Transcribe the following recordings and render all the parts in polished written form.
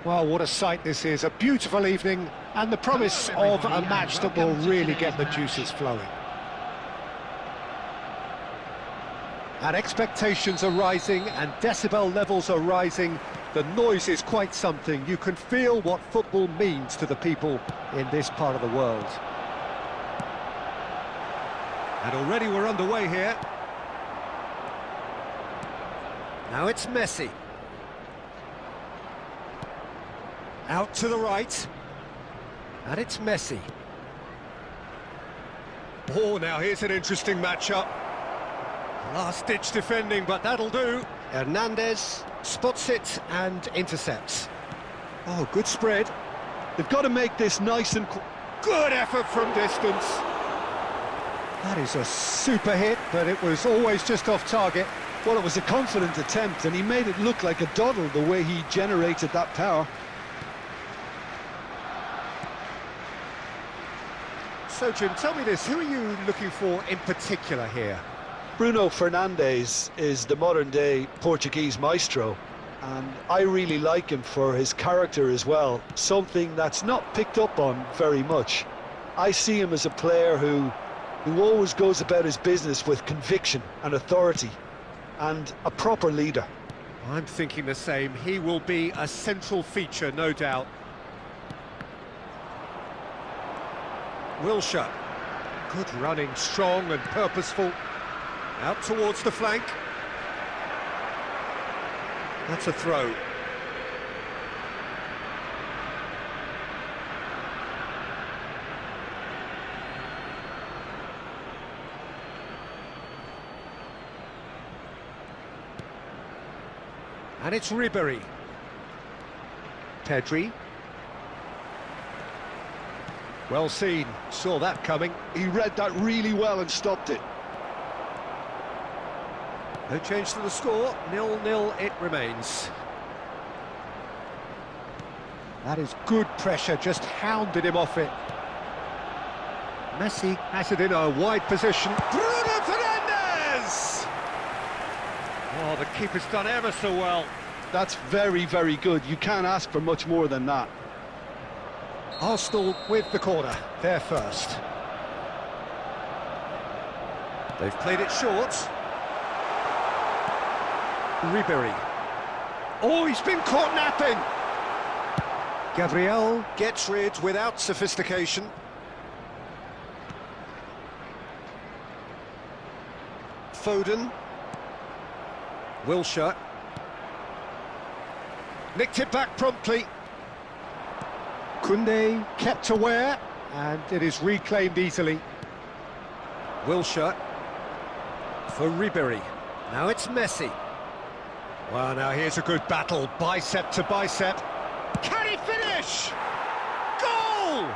Well, what a sight this is. A beautiful evening and the promise of a match that will really get the juices flowing. And expectations are rising and decibel levels are rising. The noise is quite something. You can feel what football means to the people in this part of the world. And already we're underway here. Now it's Messi. Out to the right. And it's Messi. Oh, now here's an interesting matchup. Last-ditch defending, but that'll do. Hernandez spots it and intercepts. Oh, good spread. They've got to make this nice and... Good effort from distance. That is a super hit, but it was always just off target. Well, it was a confident attempt, and he made it look like a doddle the way he generated that power. So, Jim, tell me this, who are you looking for in particular here? Bruno Fernandes is the modern-day Portuguese maestro, and I really like him for his character as well, something that's not picked up on very much. I see him as a player who always goes about his business with conviction and authority, and a proper leader. I'm thinking the same. He will be a central feature, no doubt. Wilshere. Good running, strong and purposeful. Out towards the flank. That's a throw. And it's Ribery. Pedri. Well seen, saw that coming. He read that really well and stopped it. No change to the score, 0-0 it remains. That is good pressure, just hounded him off it. Messi has it in a wide position. Bruno Fernandes! Oh, the keeper's done ever so well. That's very, very good. You can't ask for much more than that. Arsenal with the corner, they're first. They've played it short. Ribery. Oh, he's been caught napping! Gabriel gets rid without sophistication. Foden. Wilshere. Nicked it back promptly. Koundé kept aware, and it is reclaimed easily. Wilshere for Ribery. Now it's Messi. Well, now here's a good battle, bicep to bicep. Can he finish? Goal!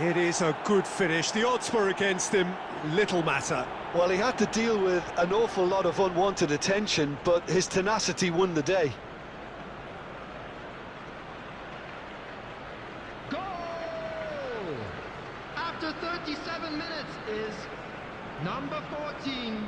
It is a good finish. The odds were against him, little matter. Well, he had to deal with an awful lot of unwanted attention, but his tenacity won the day. Goal! After 37 minutes is number 14.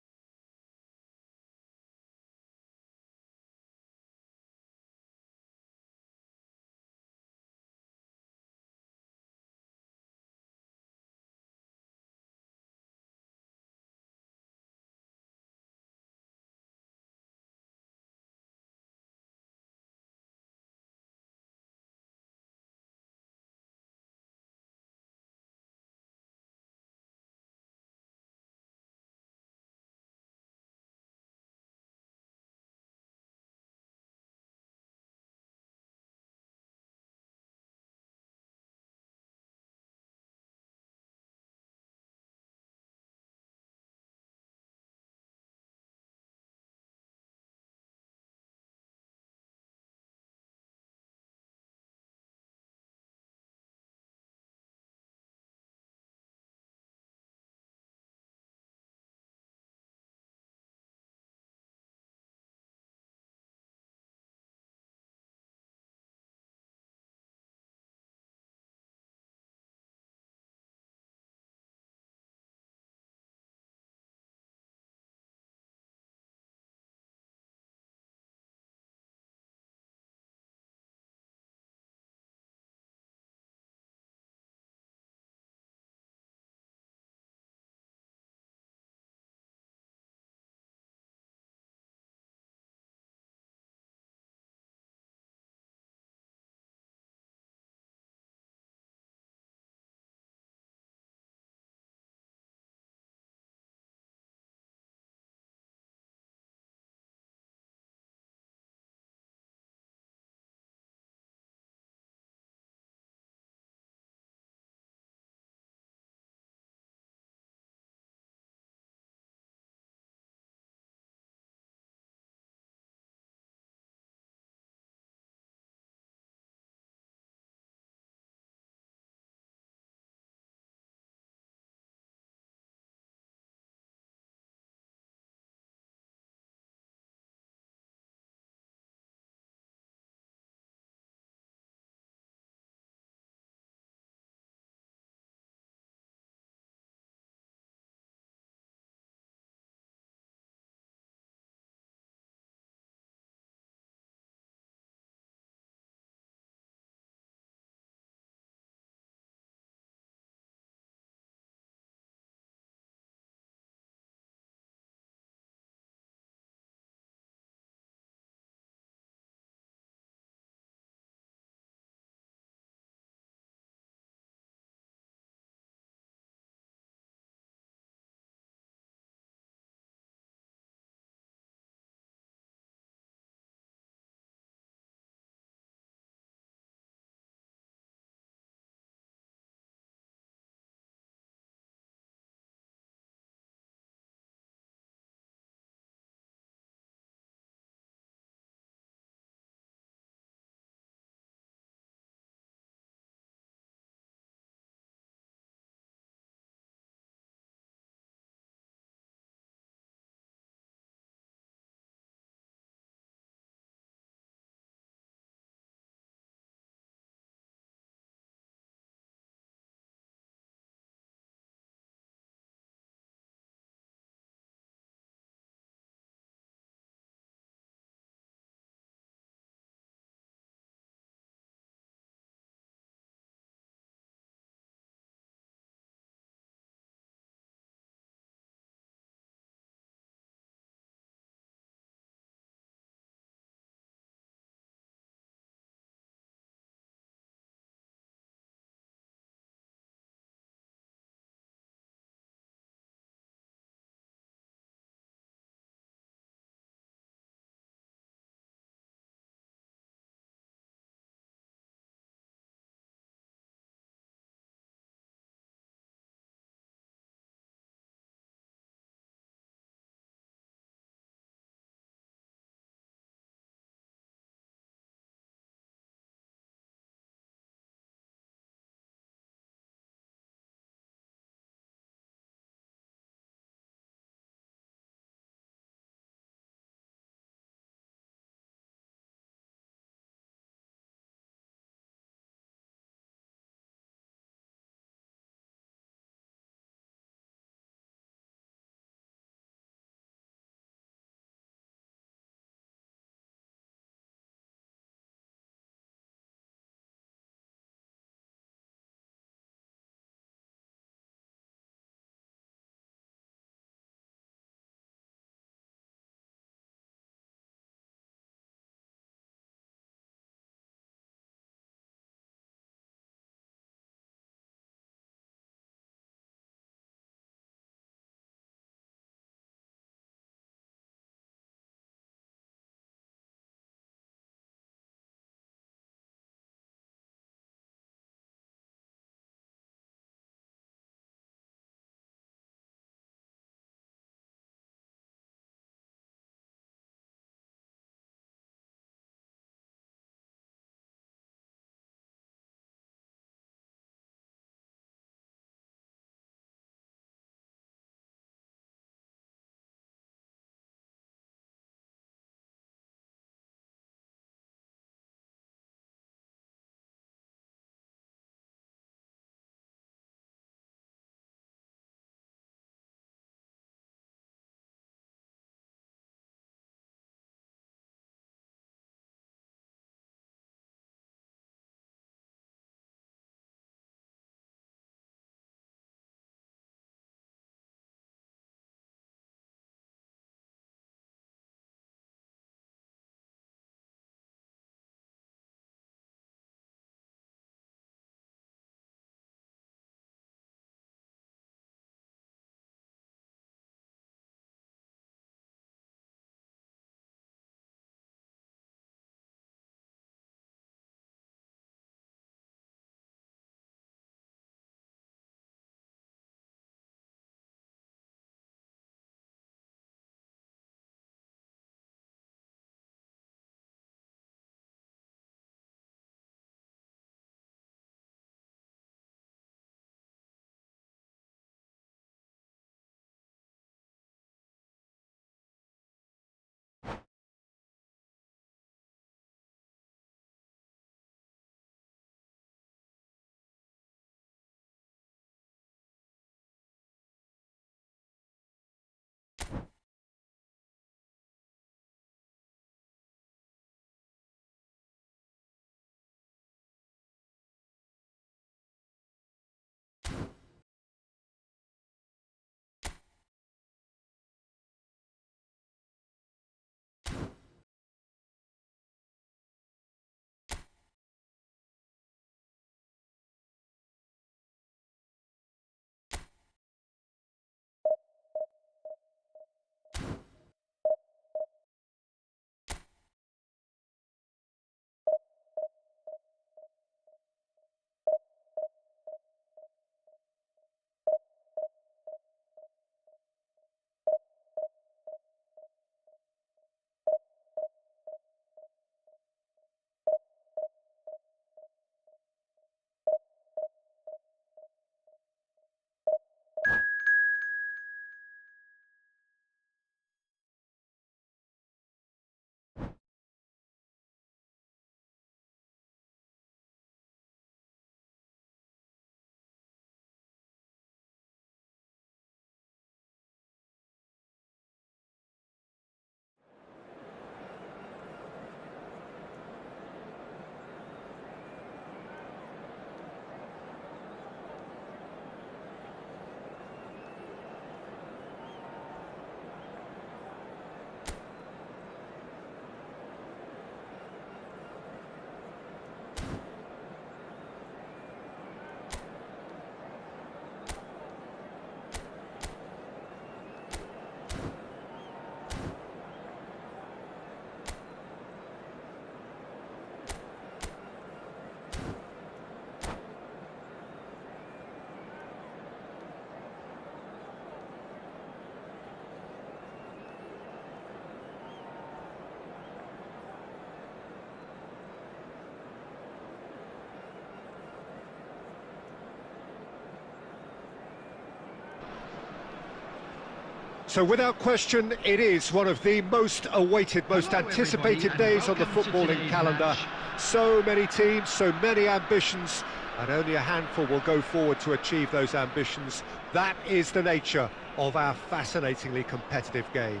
So without question, it is one of the most awaited, most Hello, anticipated everybody, days on the welcome to footballing today's calendar. match. So many teams, so many ambitions, and only a handful will go forward to achieve those ambitions. That is the nature of our fascinatingly competitive game.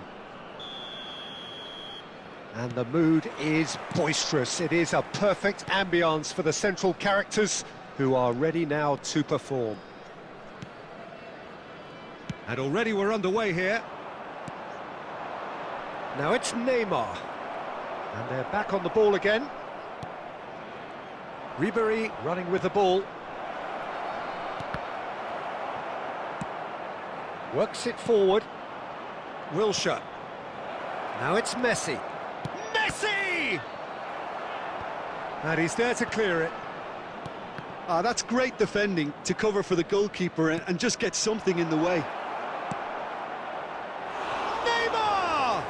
And the mood is boisterous. It is a perfect ambience for the central characters who are ready now to perform. And already we're underway here. Now it's Neymar. And they're back on the ball again. Ribery running with the ball. Works it forward. Wilshere. Now it's Messi. Messi! And he's there to clear it. That's great defending to cover for the goalkeeper and just get something in the way. Neymar!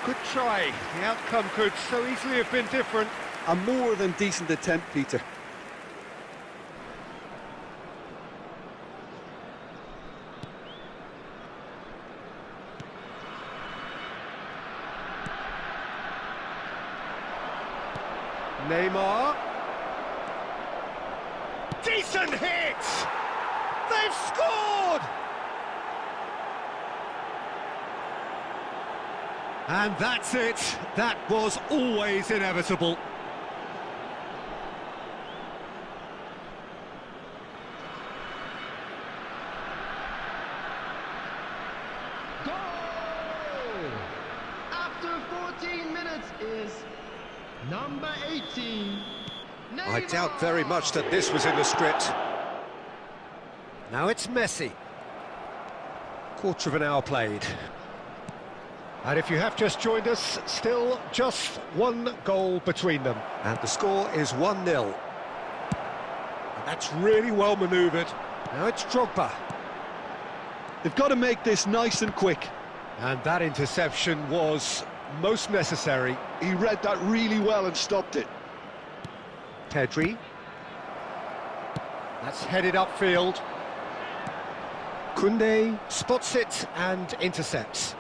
Good try. The outcome could so easily have been different. A more than decent attempt, Peter. Neymar. Decent hit! They've scored! And that's it. That was always inevitable. Goal! After 14 minutes is number 18. I doubt very much that this was in the script. Now it's Messi. Quarter of an hour played. And if you have just joined us, still just one goal between them. And the score is 1-0. And that's really well manoeuvred. Now it's Drogba. They've got to make this nice and quick. And that interception was most necessary. He read that really well and stopped it. Pedri. That's headed upfield. Koundé spots it and intercepts.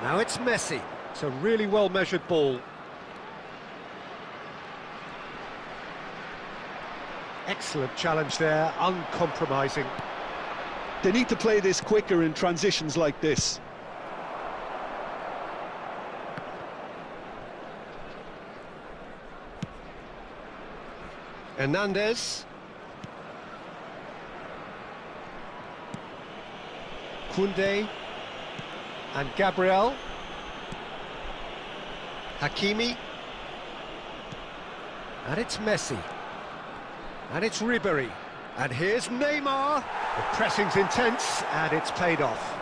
Now it's Messi. It's a really well-measured ball. Excellent challenge there, uncompromising. They need to play this quicker in transitions like this. Hernandez. Koundé. And Gabriel. Hakimi. And it's Messi. And it's Ribery. And here's Neymar. The pressing's intense, and it's paid off.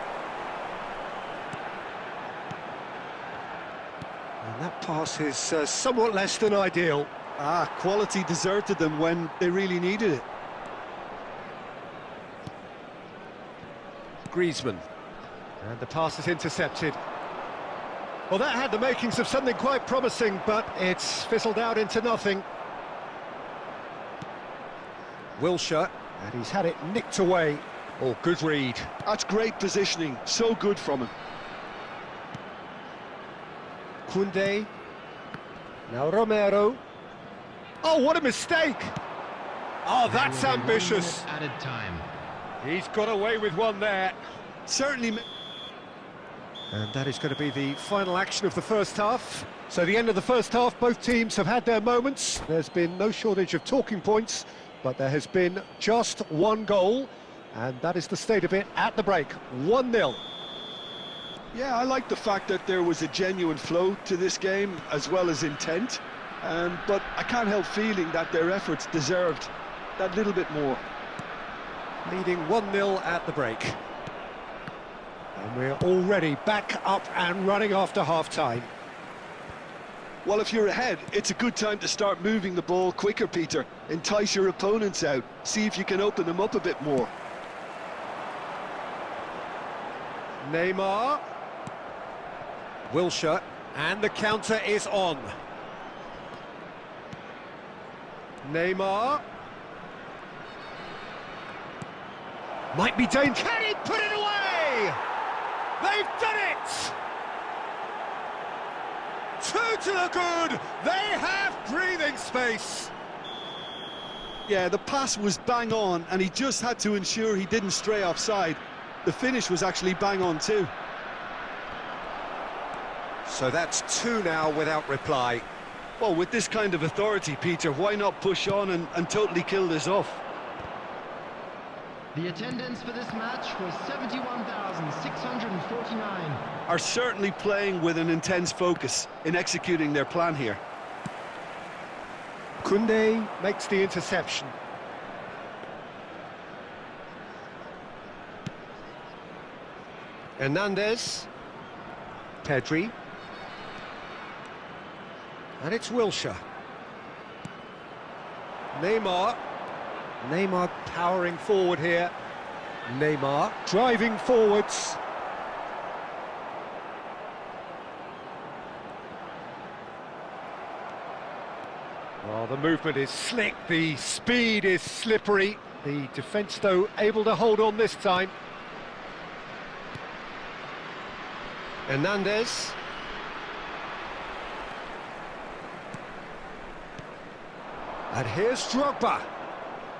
And that pass is somewhat less than ideal. Quality deserted them when they really needed it. Griezmann. And the pass is intercepted. Well, that had the makings of something quite promising, but it's fizzled out into nothing. Wilshere, and he's had it nicked away. Oh, good read. That's great positioning, so good from him. Koundé. Now Romero. Oh, what a mistake! Oh, that's ambitious. Added time. He's got away with one there. Certainly. And that is going to be the final action of the first half. So the end of the first half, both teams have had their moments. There's been no shortage of talking points, but there has been just one goal, and that is the state of it at the break. 1-0. Yeah, I like the fact that there was a genuine flow to this game, as well as intent. But I can't help feeling that their efforts deserved that little bit more. Leading 1-0 at the break. And we're already back up and running after half-time. Well, if you're ahead, it's a good time to start moving the ball quicker, Peter. Entice your opponents out. See if you can open them up a bit more. Neymar. Wilshere. And the counter is on. Neymar. Might be dangerous. Can he put it away? They've done it! 2 to the good. They have breathing space. Yeah, the pass was bang on, and he just had to ensure he didn't stray offside. The finish was actually bang on too. So that's 2 now without reply. Well, with this kind of authority, Peter, why not push on and totally kill this off? The attendance for this match was 71,649. Are certainly playing with an intense focus in executing their plan here. Koundé makes the interception. Hernandez. Pedri. And it's Wilshere. Neymar. Neymar powering forward here. Neymar driving forwards. Well, the movement is slick, the speed is slippery. The defence, though, able to hold on this time. Hernandez. And here's Drogba.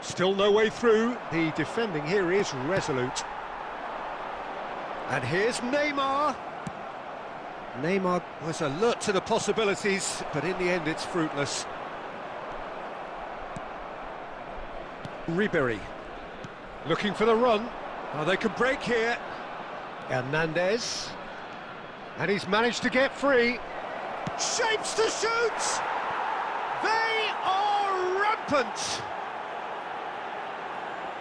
Still no way through. The defending here is resolute. And here's Neymar. Neymar was alert to the possibilities, but in the end it's fruitless. Ribery. Looking for the run. Oh, they could break here. Hernandez. And he's managed to get free. Shapes to shoot! They are rampant!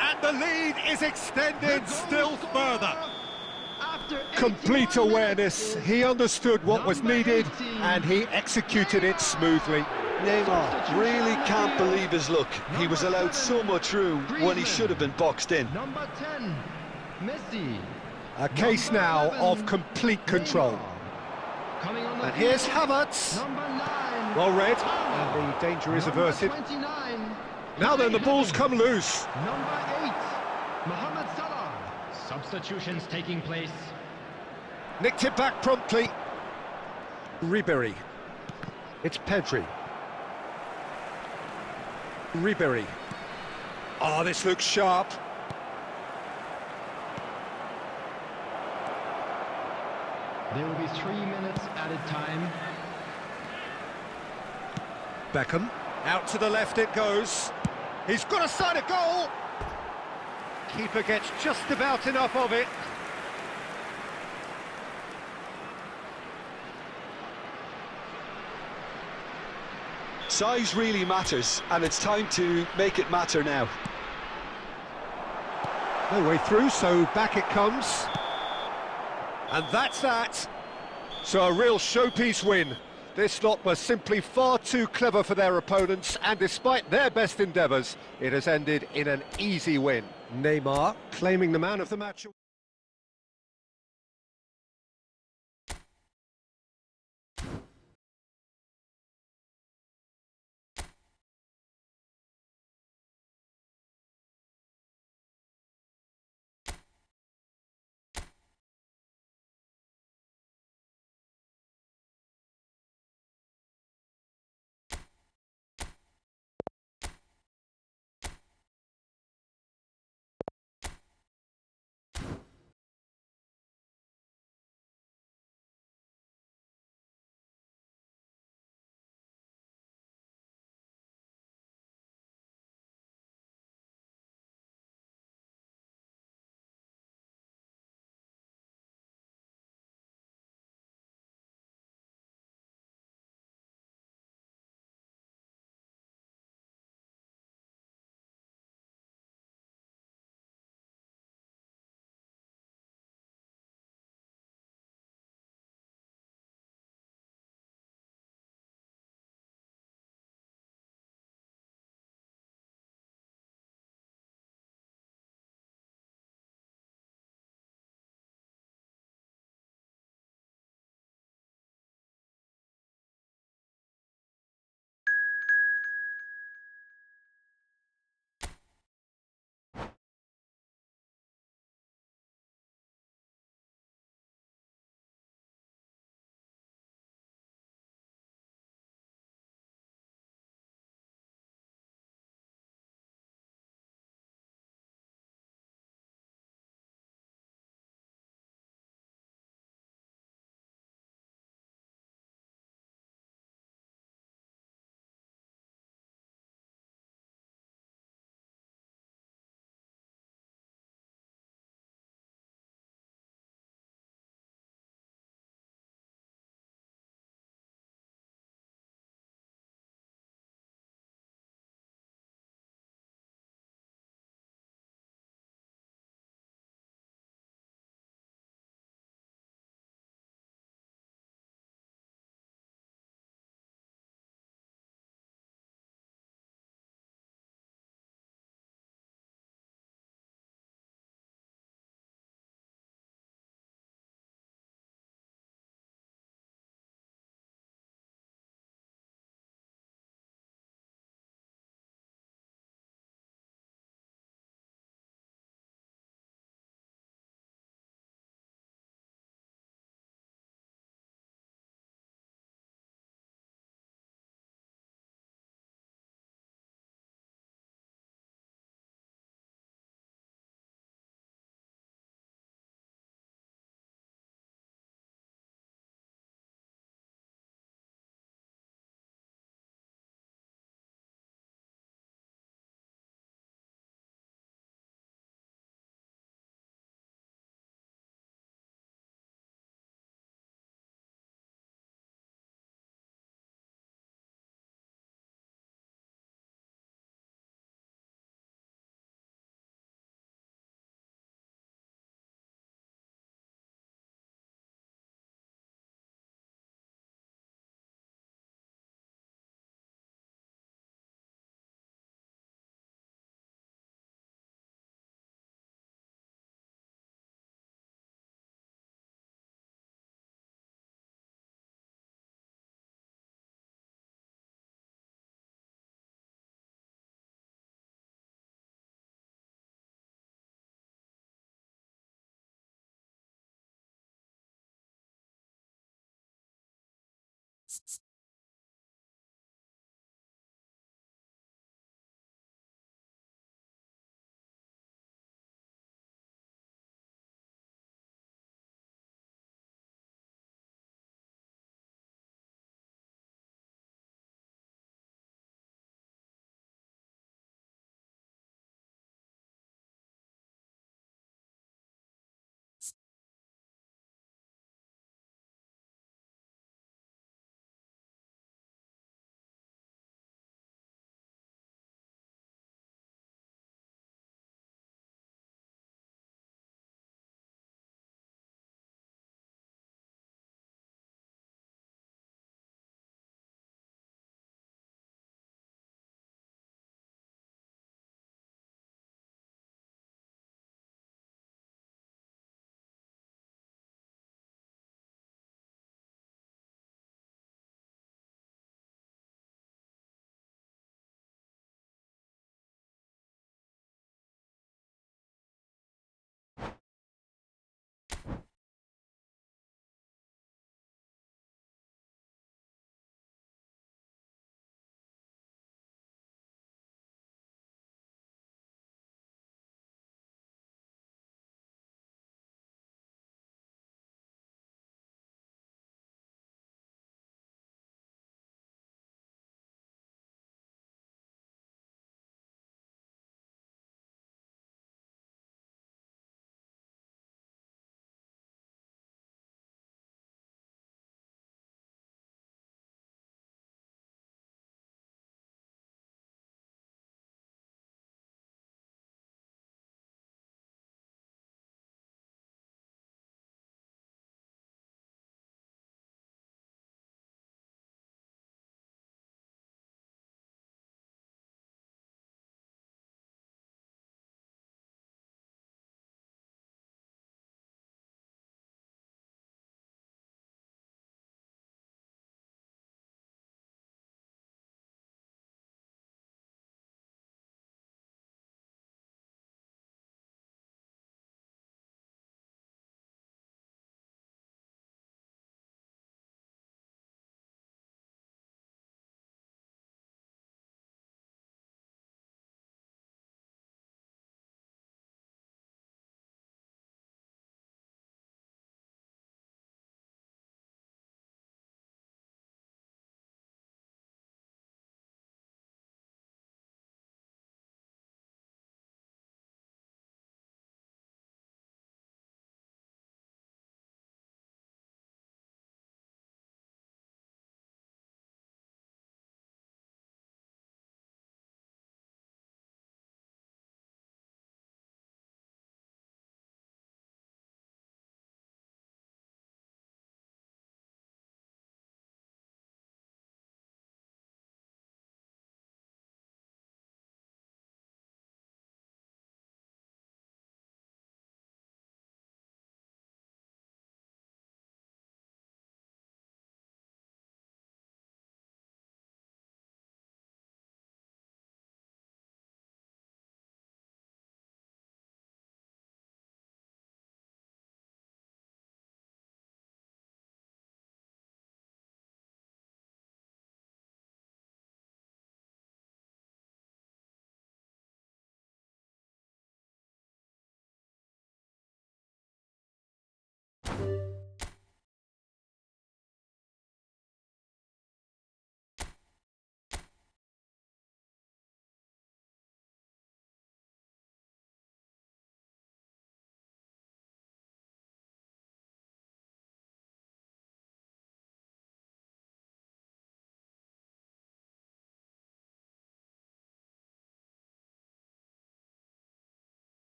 And the lead is extended still further. Complete awareness. He understood what was needed and he executed it smoothly. Neymar really can't believe his luck. He was allowed so much room when he should have been boxed in. Number 10, Messi. A case now of complete control. Coming on the And here's field, Havertz. Number 9. Well read, and the danger is Number averted. 29. Now then, the ball's come loose. Number 8, Mohamed Salah. Substitutions taking place. Nicked it back promptly. Ribery. It's Pedri. Ribery. Oh, this looks sharp. There will be 3 minutes added time. Beckham. Out to the left it goes. He's got a side of goal. Keeper gets just about enough of it. Size really matters, and it's time to make it matter now. No way through, so back it comes. And that's that. So a real showpiece win. This lot was simply far too clever for their opponents, and despite their best endeavours, it has ended in an easy win. Neymar claiming the man of the match.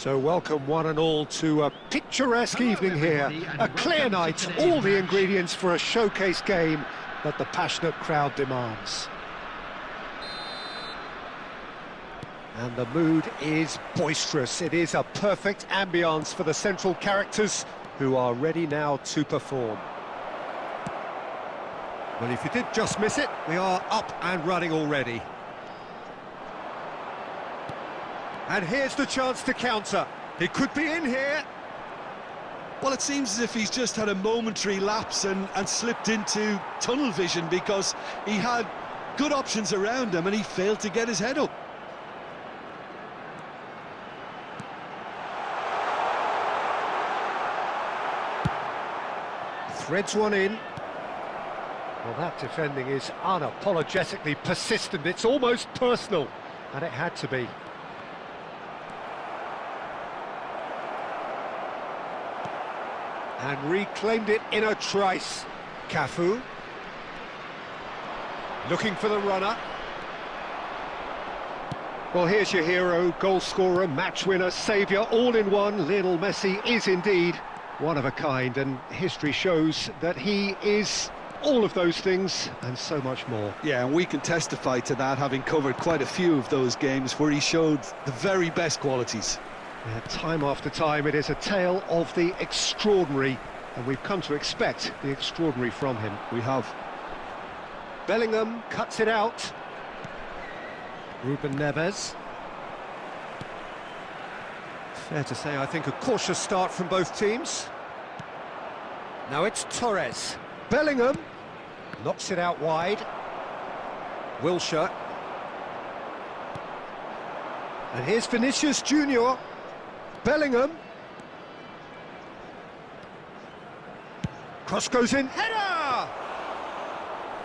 So welcome one and all to a picturesque Hello, evening here. everybody, and A clear welcome to night, today's all the match. ingredients for a showcase game that the passionate crowd demands. And the mood is boisterous. It is a perfect ambience for the central characters who are ready now to perform. Well, if you did just miss it, we are up and running already. And here's the chance to counter. He could be in here. Well, it seems as if he's just had a momentary lapse and slipped into tunnel vision, because he had good options around him and he failed to get his head up. Threads one in. Well, that defending is unapologetically persistent. It's almost personal, and it had to be. And reclaimed it in a trice. Cafu. Looking for the runner. Well, here's your hero, goal scorer, match winner, saviour, all in one. Lionel Messi is indeed one of a kind, and history shows that he is all of those things and so much more. Yeah, and we can testify to that, having covered quite a few of those games where he showed the very best qualities. Yeah, time after time, it is a tale of the extraordinary, and we've come to expect the extraordinary from him. We have. Bellingham cuts it out. Ruben Neves. Fair to say, I think, a cautious start from both teams. Now it's Torres. Bellingham knocks it out wide. Wilshere. And here's Vinicius Junior. Bellingham. Cross goes in. Header!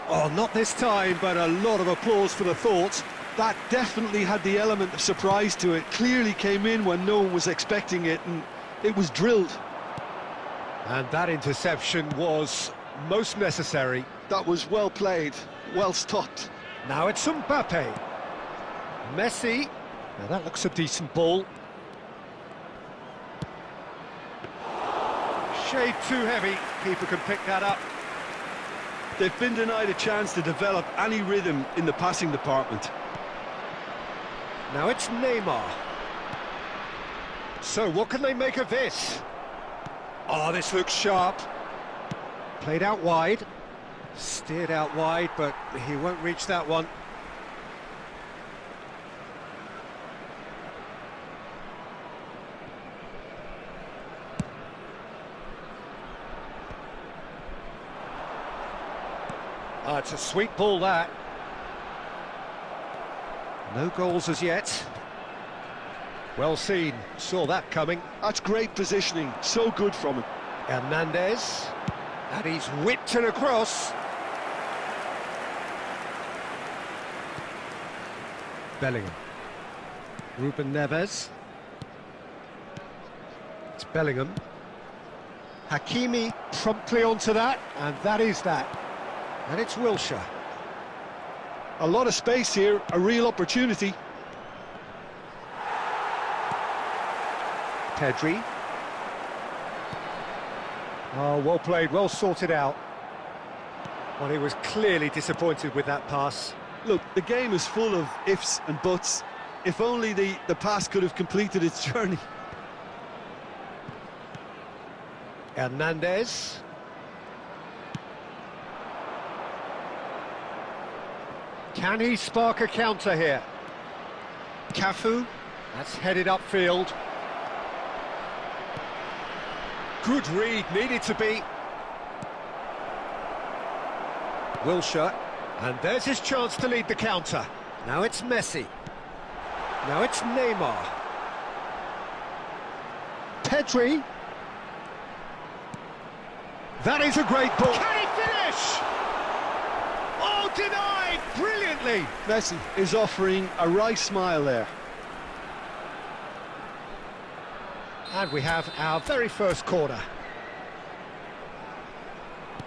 Oh, not this time, but a lot of applause for the thought. That definitely had the element of surprise to it. Clearly came in when no one was expecting it, and it was drilled. And that interception was most necessary. That was well played, well stopped. Now it's Mbappe. Messi. Now that looks a decent ball. Shade too heavy. Keeper can pick that up. They've been denied a chance to develop any rhythm in the passing department. Now it's Neymar. So what can they make of this? Oh, this looks sharp. Played out wide. Steered out wide, but he won't reach that one. Oh, it's a sweet ball, that. No goals as yet. Well seen, saw that coming. That's great positioning, so good from him. Hernandez, and he's whipped it across. Bellingham. Ruben Neves. It's Bellingham. Hakimi promptly onto that, and that is that. And it's Wilshere. A lot of space here, a real opportunity. Pedri. Oh, well played, well sorted out. Well, he was clearly disappointed with that pass. Look, the game is full of ifs and buts. If only the pass could have completed its journey. Hernandez. Can he spark a counter here? Cafu, that's headed upfield. Good read, needed to be. Wilshere, and there's his chance to lead the counter. Now it's Messi. Now it's Neymar. Pedri. That is a great ball. Can he finish? Oh, denied brilliantly. Messi is offering a wry smile there. And we have our very first corner.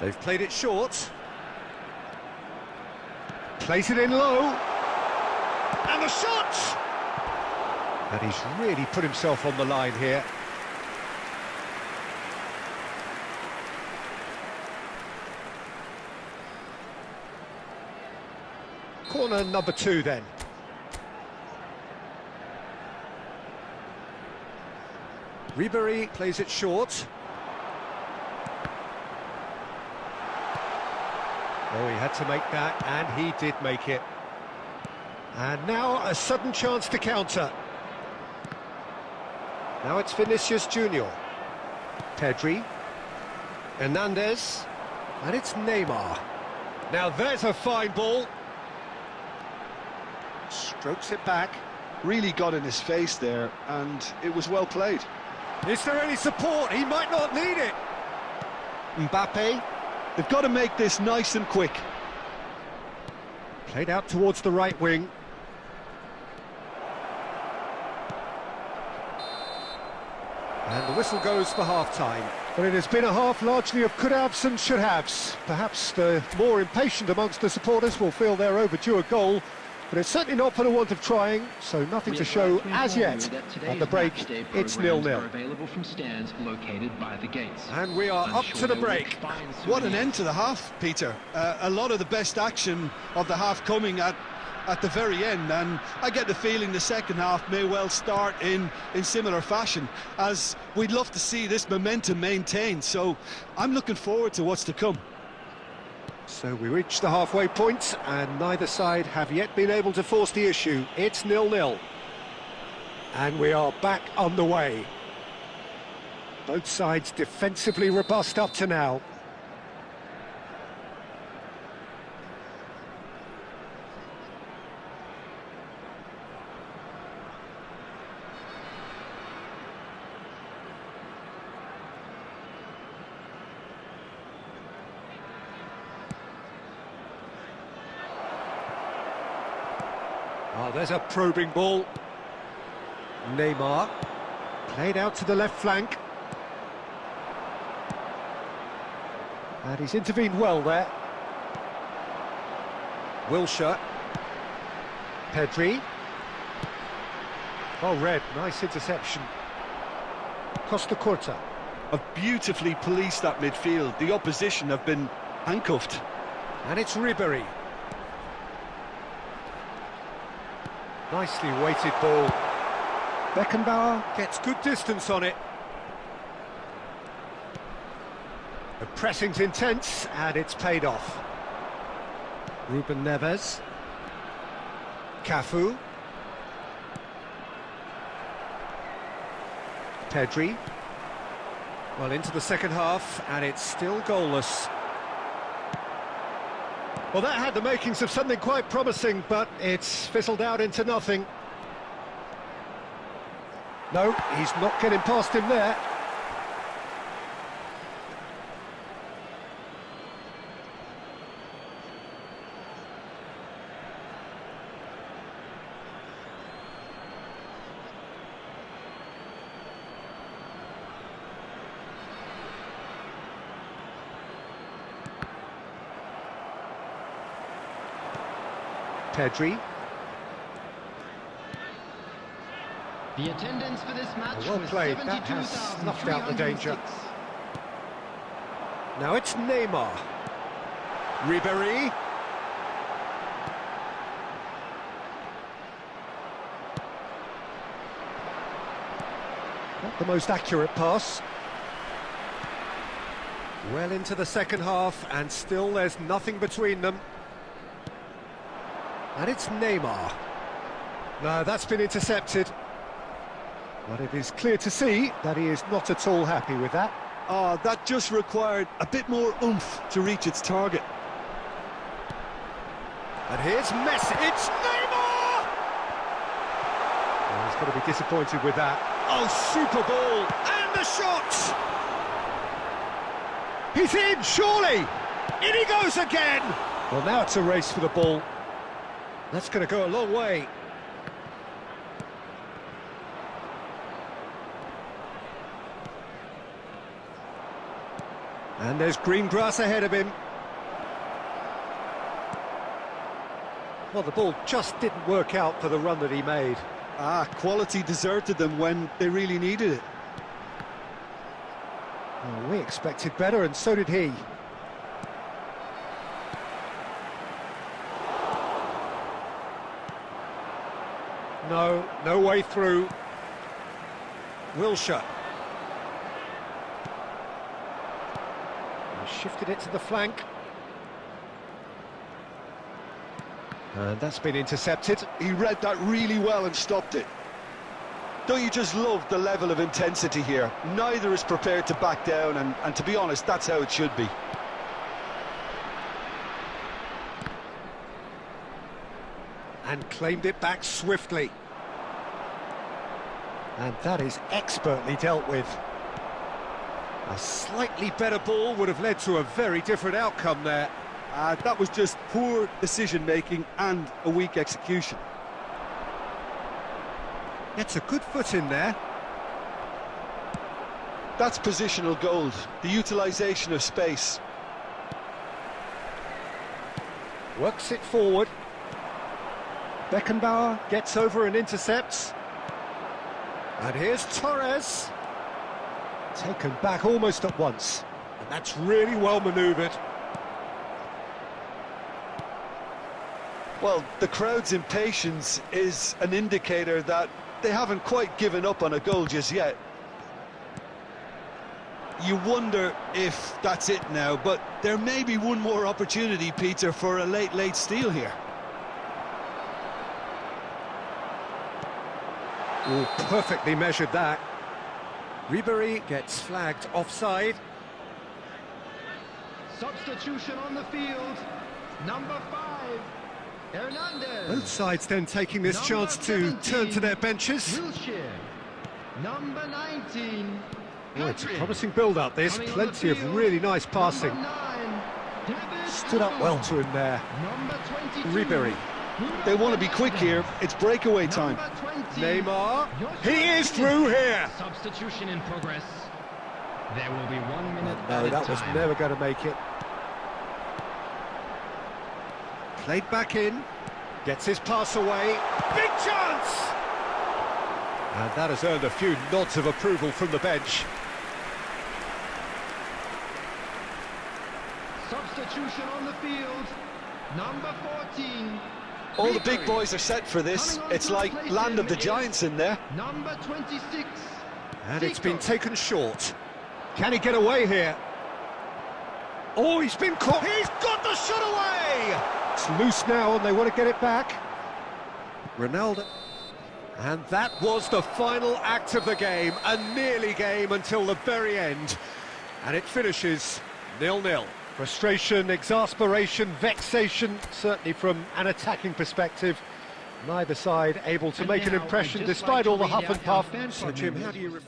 They've played it short. Place it in low. And the shot! And he's really put himself on the line here. Corner number 2 then. Ribery plays it short. Oh, he had to make that, and he did make it. And now a sudden chance to counter. Now it's Vinicius Junior. Pedri. Hernandez. And it's Neymar. Now there's a fine ball. Strokes it back. Really got in his face there, and it was well played. Is there any support? He might not need it. Mbappe. They've got to make this nice and quick. Played out towards the right wing. And the whistle goes for half-time. But it has been a half largely of could-haves and should-haves. Perhaps the more impatient amongst the supporters will feel they're overdue a goal, but it's certainly not for the want of trying, so nothing to show as yet. At the break, it's 0-0. Available from stands located by the gates. And we are up to the break. What an end to the half, Peter. A lot of the best action of the half coming at the very end, and I get the feeling the second half may well start in similar fashion, as we'd love to see this momentum maintained, so I'm looking forward to what's to come. So we reach the halfway point, and neither side have yet been able to force the issue. It's 0-0. And we are back underway. Both sides defensively robust up to now. Oh, there's a probing ball. Neymar. Played out to the left flank. And he's intervened well there. Wilshere. Pedri. Oh, Red, nice interception. Costa Curta. Have beautifully policed that midfield. The opposition have been handcuffed. And it's Ribery. Nicely weighted ball. Beckenbauer gets good distance on it. The pressing's intense, and it's paid off. Ruben Neves. Cafu. Pedri. Well, into the second half, and it's still goalless. Well, that had the makings of something quite promising, but it's fizzled out into nothing. No, he's not getting past him there. Pedri. The attendance for this match Well was played, that has snuffed out the danger. Now it's Neymar. Ribery. Not the most accurate pass. Well into the second half, and still there's nothing between them. And it's Neymar. No, that's been intercepted. But it is clear to see that he is not at all happy with that. That just required a bit more oomph to reach its target. And here's Messi. It's Neymar! Oh, he's going to be disappointed with that. Oh, super ball! And the shot! He's in, surely! In he goes again! Well, now it's a race for the ball. That's going to go a long way. And there's green grass ahead of him. Well, the ball just didn't work out for the run that he made. Quality deserted them when they really needed it. Oh, we expected better, and so did he. No way through. Wilshere. He shifted it to the flank. And that's been intercepted. He read that really well and stopped it. Don't you just love the level of intensity here? Neither is prepared to back down, and to be honest, that's how it should be. And claimed it back swiftly. And that is expertly dealt with. A slightly better ball would have led to a very different outcome there. That was just poor decision-making and a weak execution. Gets a good foot in there. That's positional gold, the utilisation of space. Works it forward. Beckenbauer gets over and intercepts. And here's Torres. Taken back almost at once. And that's really well manoeuvred. Well, the crowd's impatience is an indicator that they haven't quite given up on a goal just yet. You wonder if that's it now, but there may be one more opportunity, Peter, for a late steal here. Oh, perfectly measured that. Ribéry gets flagged offside. Substitution on the field. Number 5, Hernandez. Both sides then taking this chance to turn to their benches. Wilshere. Number 19. Oh, it's a promising build-up, this. Plenty of really nice passing. Stood up well to him there. Ribéry. They want to be quick here. It's breakaway time. Neymar. He is through here. Substitution in progress. There will be 1 minute. No, that was never going to make it. Played back in. Gets his pass away. Big chance! And that has earned a few nods of approval from the bench. Substitution on the field. Number 14. All the big boys are set for this. It's like land of the giants in there. Number 26. And it's been taken short. Can he get away here? Oh, he's been caught. He's got the shot away! It's loose now and they want to get it back. Ronaldo. And that was the final act of the game. A nearly game until the very end. And it finishes 0-0. Frustration, exasperation, vexation, certainly from an attacking perspective. Neither side able to make an impression despite all the huff and puff. So, Jim, how do you...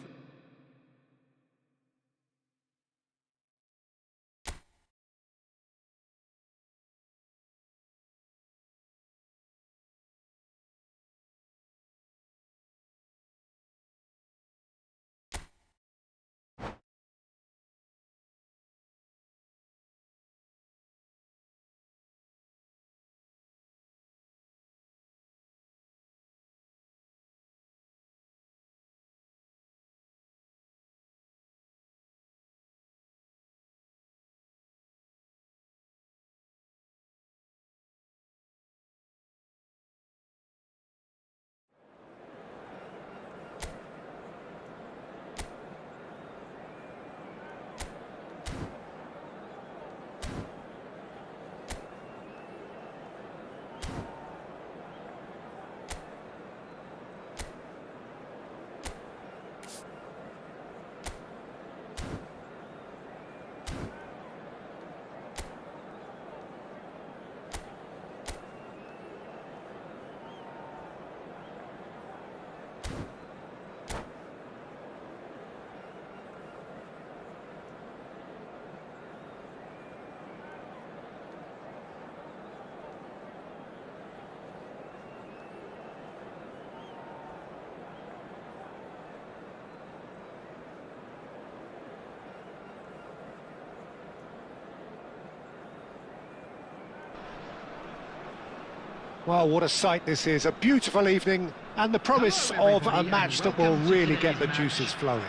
Well, what a sight this is. A beautiful evening, And the promise Hello, of a everybody, match and that will welcome to really get today's the juices match. flowing.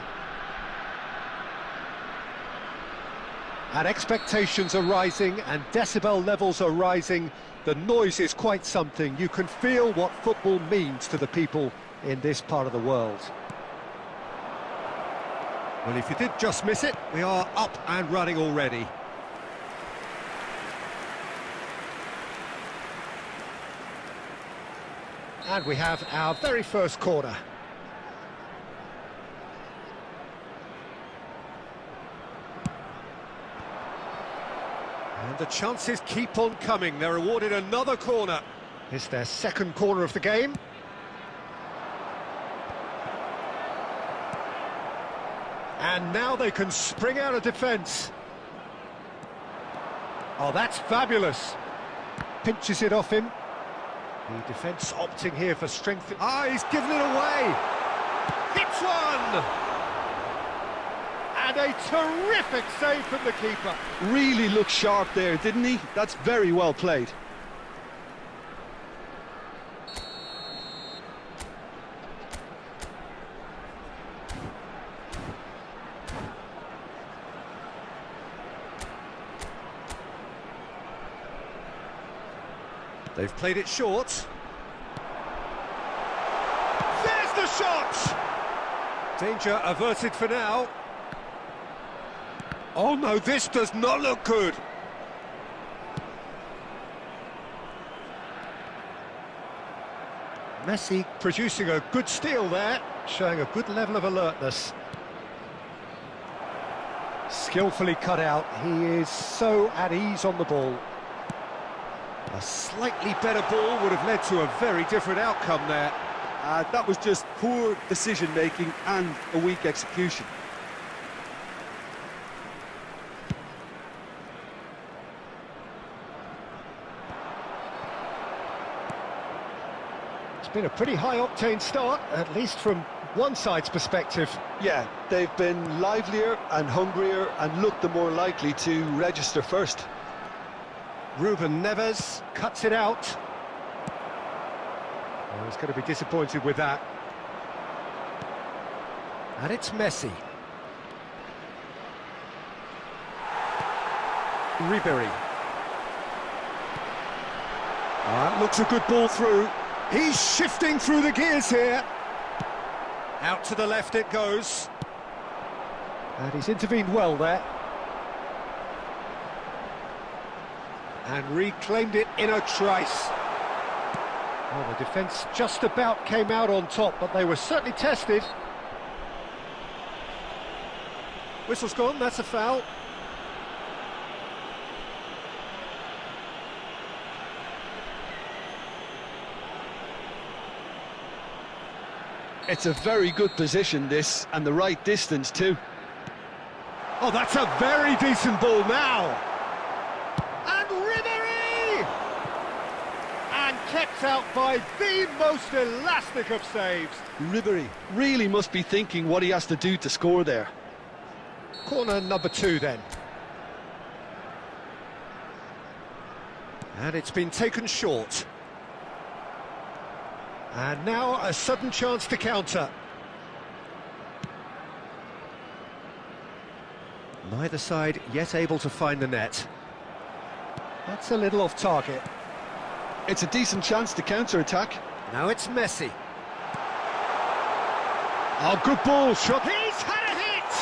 And expectations are rising and decibel levels are rising. The noise is quite something. You can feel what football means to the people in this part of the world. Well, if you did just miss it, we are up and running already. And we have our very first corner. And the chances keep on coming. They're awarded another corner. It's their second corner of the game. And now they can spring out of defence. Oh, that's fabulous. Pinches it off him. The defence opting here for strength. Ah, he's given it away. Hits one! And a terrific save from the keeper. Really looked sharp there, didn't he? That's very well played. They've played it short. There's the shot! Danger averted for now. Oh no, this does not look good. Messi producing a good steal there, showing a good level of alertness. Skillfully cut out, he is so at ease on the ball. A slightly better ball would have led to a very different outcome there. That was just poor decision-making and a weak execution. It's been a pretty high-octane start, at least from one side's perspective. Yeah, they've been livelier and hungrier and looked the more likely to register first. Ruben Neves cuts it out. Oh, he's going to be disappointed with that. And it's Messi. Ribery. That looks a good ball through. He's shifting through the gears here. Out to the left it goes. And he's intervened well there. And reclaimed it in a trice. Well, the defence just about came out on top, but they were certainly tested. Whistle's gone, that's a foul. It's a very good position, this, and the right distance too. Oh, that's a very decent ball now. And Ribery! And kept out by the most elastic of saves. Ribery really must be thinking what he has to do to score there. Corner number 2 then. And it's been taken short. And now a sudden chance to counter. Neither side yet able to find the net. That's a little off target. It's a decent chance to counter-attack. Now it's Messi. Oh, good ball, shot. He's had a hit!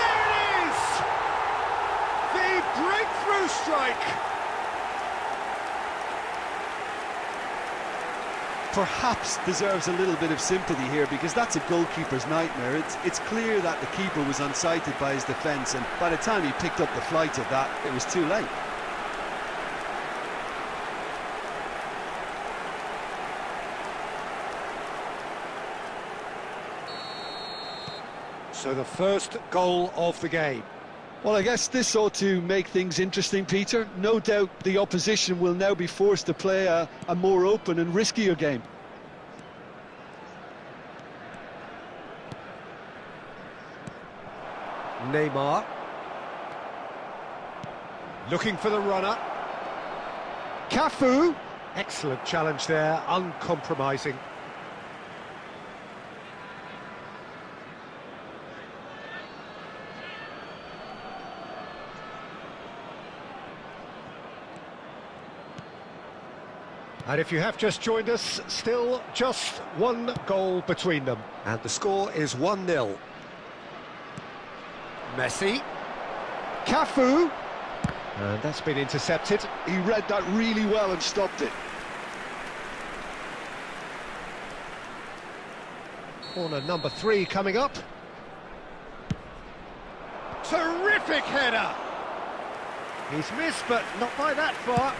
There it is! The breakthrough strike! Perhaps deserves a little bit of sympathy here, because that's a goalkeeper's nightmare. It's clear that the keeper was unsighted by his defence, and by the time he picked up the flight of that, it was too late. So the first goal of the game. Well, I guess this ought to make things interesting, Peter. No doubt the opposition will now be forced to play a more open and riskier game. Neymar. Looking for the runner. Cafu. Excellent challenge there, uncompromising. And if you have just joined us, still just one goal between them. And the score is 1-0. Messi. Cafu. And that's been intercepted. He read that really well and stopped it. Corner number 3 coming up. Terrific header! He's missed, but not by that far.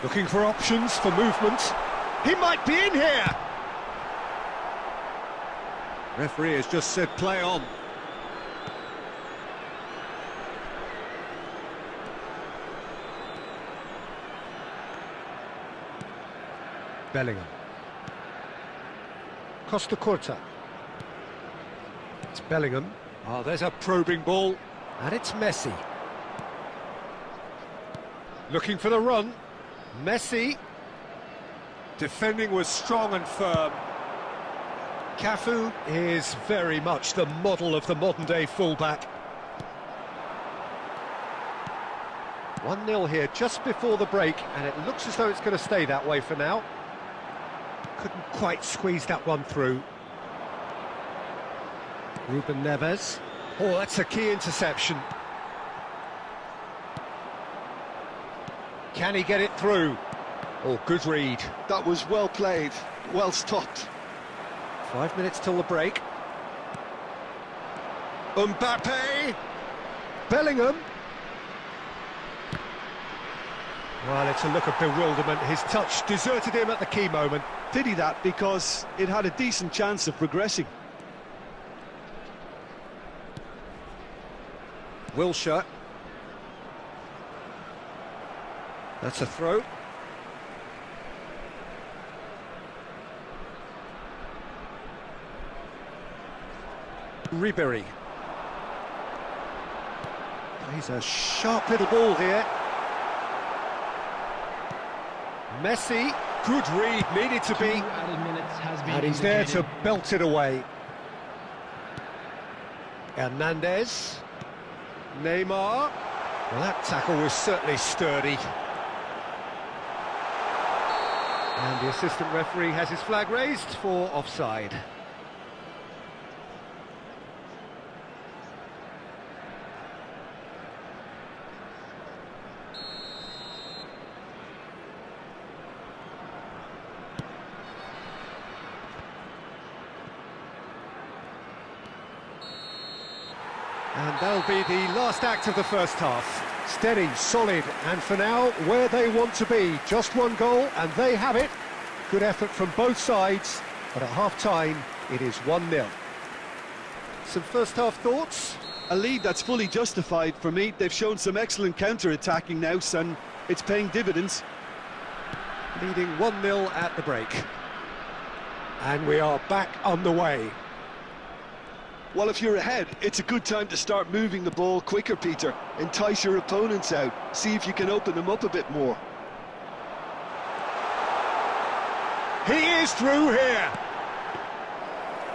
Looking for options for movement. He might be in here! Referee has just said play on. Bellingham. Costa Curta. It's Bellingham. Oh, there's a probing ball. And it's Messi. Looking for the run. Messi. Defending was strong and firm. Cafu is very much the model of the modern-day fullback. 1-0 here just before the break, and it looks as though it's going to stay that way for now. Couldn't quite squeeze that one through. Ruben Neves. Oh, that's a key interception. Can he get it through? Oh, good read. That was well played, well stopped. 5 minutes till the break. Mbappe! Bellingham! Well, it's a look of bewilderment. His touch deserted him at the key moment. Pity that, because it had a decent chance of progressing. Wilshere. That's a throw. Ribery. He's a sharp little ball here. Messi, good read, needed to be. And he's there to belt it away. Hernandez. Neymar. Well, that tackle was certainly sturdy. And the assistant referee has his flag raised for offside. And that'll be the last act of the first half. Steady, solid, and for now, where they want to be. Just one goal, and they have it. Good effort from both sides, but at half-time, it is 1-0. Some first-half thoughts? A lead that's fully justified for me. They've shown some excellent counter-attacking now, and it's paying dividends. Leading 1-0 at the break. And we are back on the way. Well, if you're ahead, it's a good time to start moving the ball quicker, Peter. Entice your opponents out. See if you can open them up a bit more. He is through here.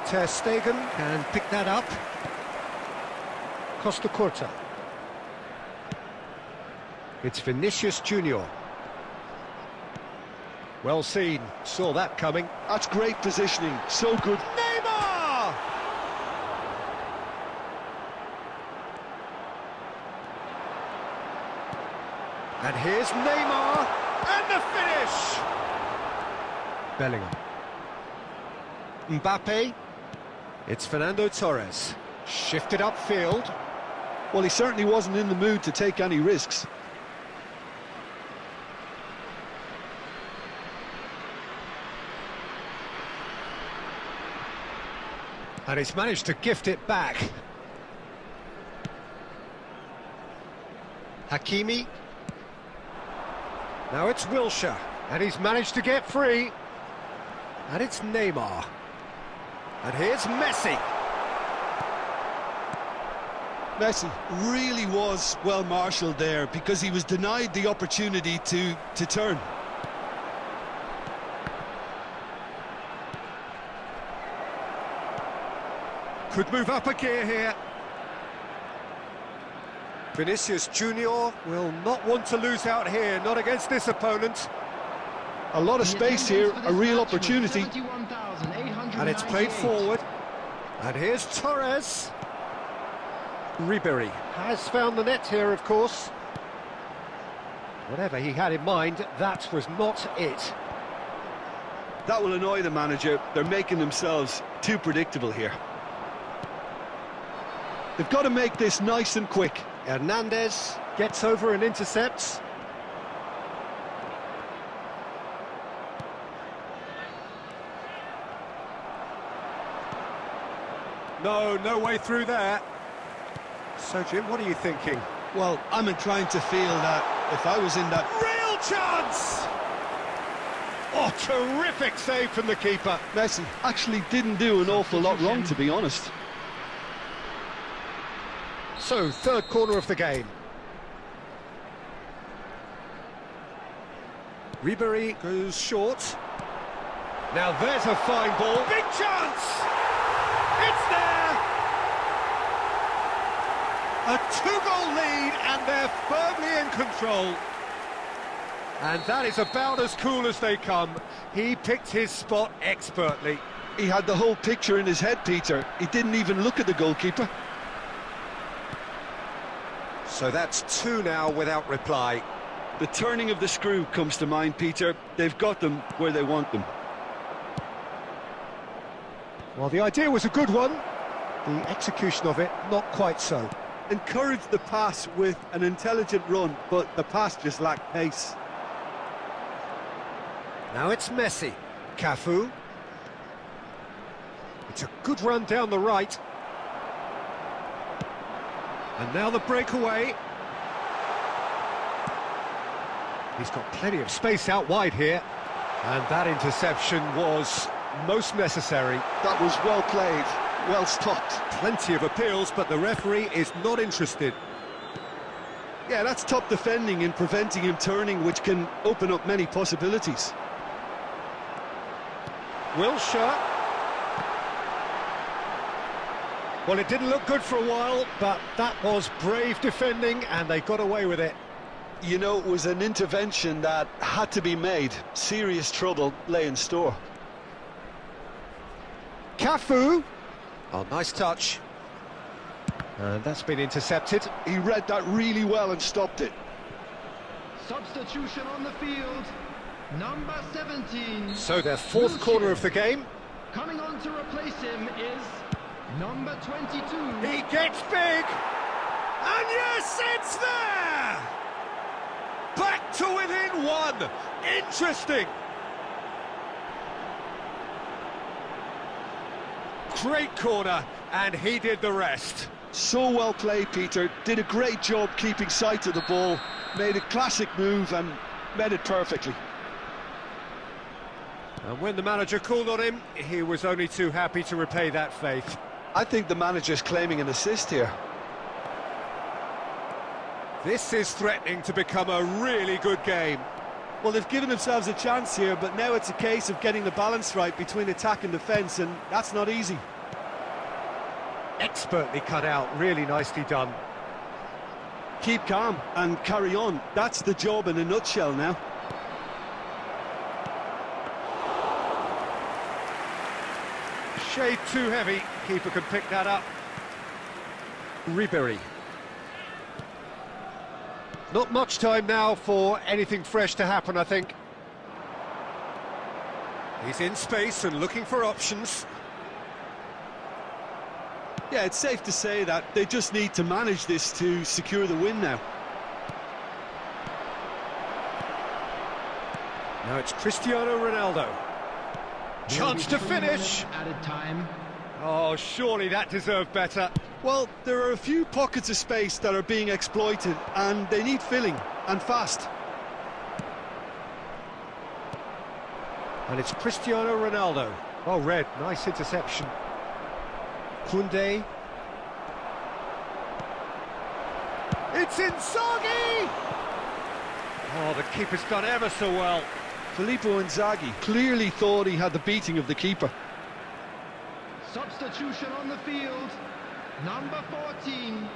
Ter Stegen can pick that up. Costa Curta. It's Vinicius Junior. Well seen. Saw that coming. That's great positioning. So good. Neymar! And here's Neymar, and the finish! Bellingham. Mbappe. It's Fernando Torres. Shifted upfield. Well, he certainly wasn't in the mood to take any risks. And he's managed to gift it back. Hakimi. Now it's Wilshere, and he's managed to get free. And it's Neymar. And here's Messi. Messi really was well marshalled there because he was denied the opportunity to turn. Could move up a gear here. Vinicius Junior will not want to lose out here, not against this opponent. A lot of space here, a real opportunity. And it's played forward. And here's Torres. Ribery has found the net here, of course. Whatever he had in mind, that was not it. That will annoy the manager. They're making themselves too predictable here. They've got to make this nice and quick. Hernandez gets over and intercepts. No way through there. So, Jim, what are you thinking? Well, I'm inclined to feel that if I was in that... Real chance! Oh, terrific save from the keeper. Messi actually didn't do an awful lot wrong, to be honest. So, third corner of the game. Ribery goes short. Now there's a fine ball. Big chance! It's there! A two-goal lead, and they're firmly in control. And that is about as cool as they come. He picked his spot expertly. He had the whole picture in his head, Peter. He didn't even look at the goalkeeper. So that's two now without reply. The turning of the screw comes to mind, Peter. They've got them where they want them. Well, the idea was a good one. The execution of it, not quite so. Encouraged the pass with an intelligent run, but the pass just lacked pace. Now it's Messi. Cafu. It's a good run down the right. And now the breakaway. He's got plenty of space out wide here. And that interception was most necessary. That was well played, well stopped. Plenty of appeals, but the referee is not interested. Yeah, that's top defending in preventing him turning, which can open up many possibilities. Wilshere. Well, it didn't look good for a while, but that was brave defending, and they got away with it. You know, it was an intervention that had to be made. Serious trouble lay in store. Cafu. Oh, nice touch. And that's been intercepted. He read that really well and stopped it. Substitution on the field. Number 17. So their fourth corner of the game. Coming on to replace him is number 22. He gets big. And yes, it's there! Back to within one. Interesting. Great corner, and he did the rest. So well played, Peter. Did a great job keeping sight of the ball. Made a classic move and made it perfectly. And when the manager called on him, he was only too happy to repay that faith. I think the manager's claiming an assist here. This is threatening to become a really good game. Well, they've given themselves a chance here, but now it's a case of getting the balance right between attack and defence, and that's not easy. Expertly cut out, really nicely done. Keep calm and carry on. That's the job in a nutshell now. Shade too heavy, keeper can pick that up. Ribery. Not much time now for anything fresh to happen, I think. He's in space and looking for options. Yeah, it's safe to say that they just need to manage this to secure the win now. Now it's Cristiano Ronaldo. Chance to finish. Added time. Oh, surely that deserved better. Well, there are a few pockets of space that are being exploited, and they need filling, and fast. And it's Cristiano Ronaldo. Oh, red, nice interception. Koundé. It's Inzaghi! Oh, the keeper's done ever so well. Filippo Inzaghi clearly thought he had the beating of the keeper. Substitution on the field. Number 14.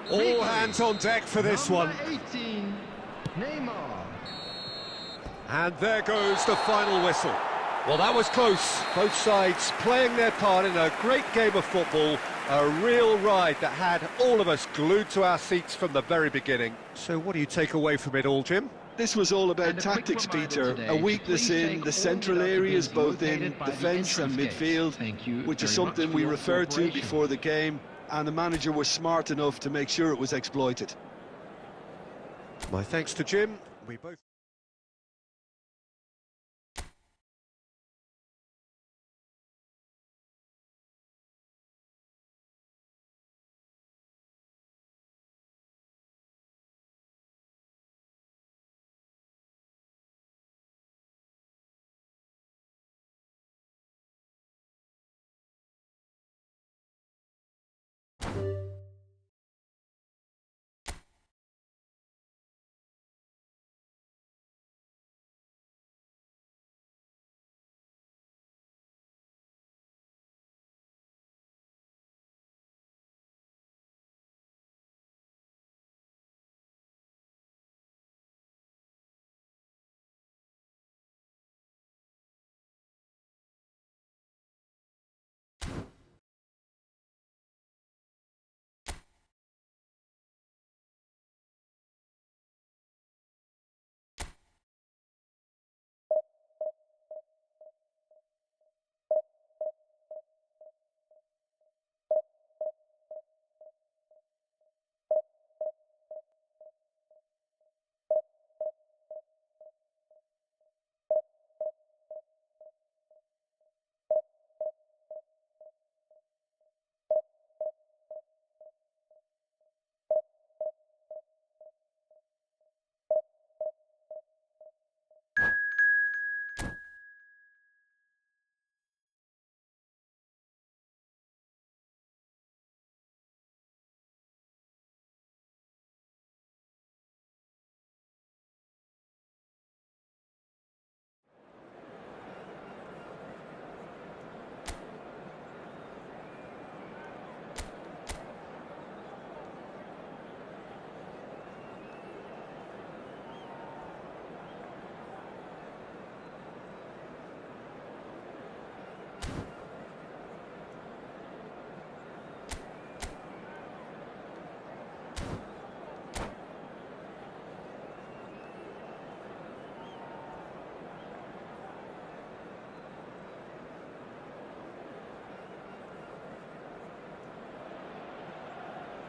All hands on deck for this one. Number 18, Neymar. And there goes the final whistle. Well, that was close. Both sides playing their part in a great game of football. A real ride that had all of us glued to our seats from the very beginning. So what do you take away from it all, Jim? This was all about And a quick tactics, reminder Peter. today A to weakness please in take the all central deductibles areas, both in located by the defence and entrance midfield, gates. Thank you which is very something much we for your referred to cooperation. before the game, and the manager was smart enough to make sure it was exploited. My thanks to Jim. We both...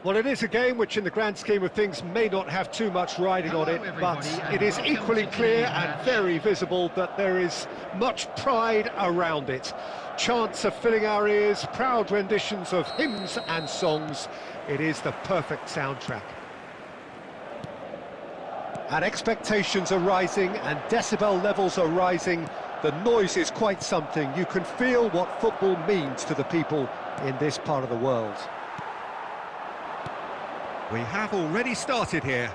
Well, it is a game which in the grand scheme of things may not have too much riding on it, but it is equally clear and very visible that there is much pride around it. Chants are filling our ears, proud renditions of hymns and songs. It is the perfect soundtrack. And expectations are rising and decibel levels are rising. The noise is quite something. You can feel what football means to the people in this part of the world. We have already started here.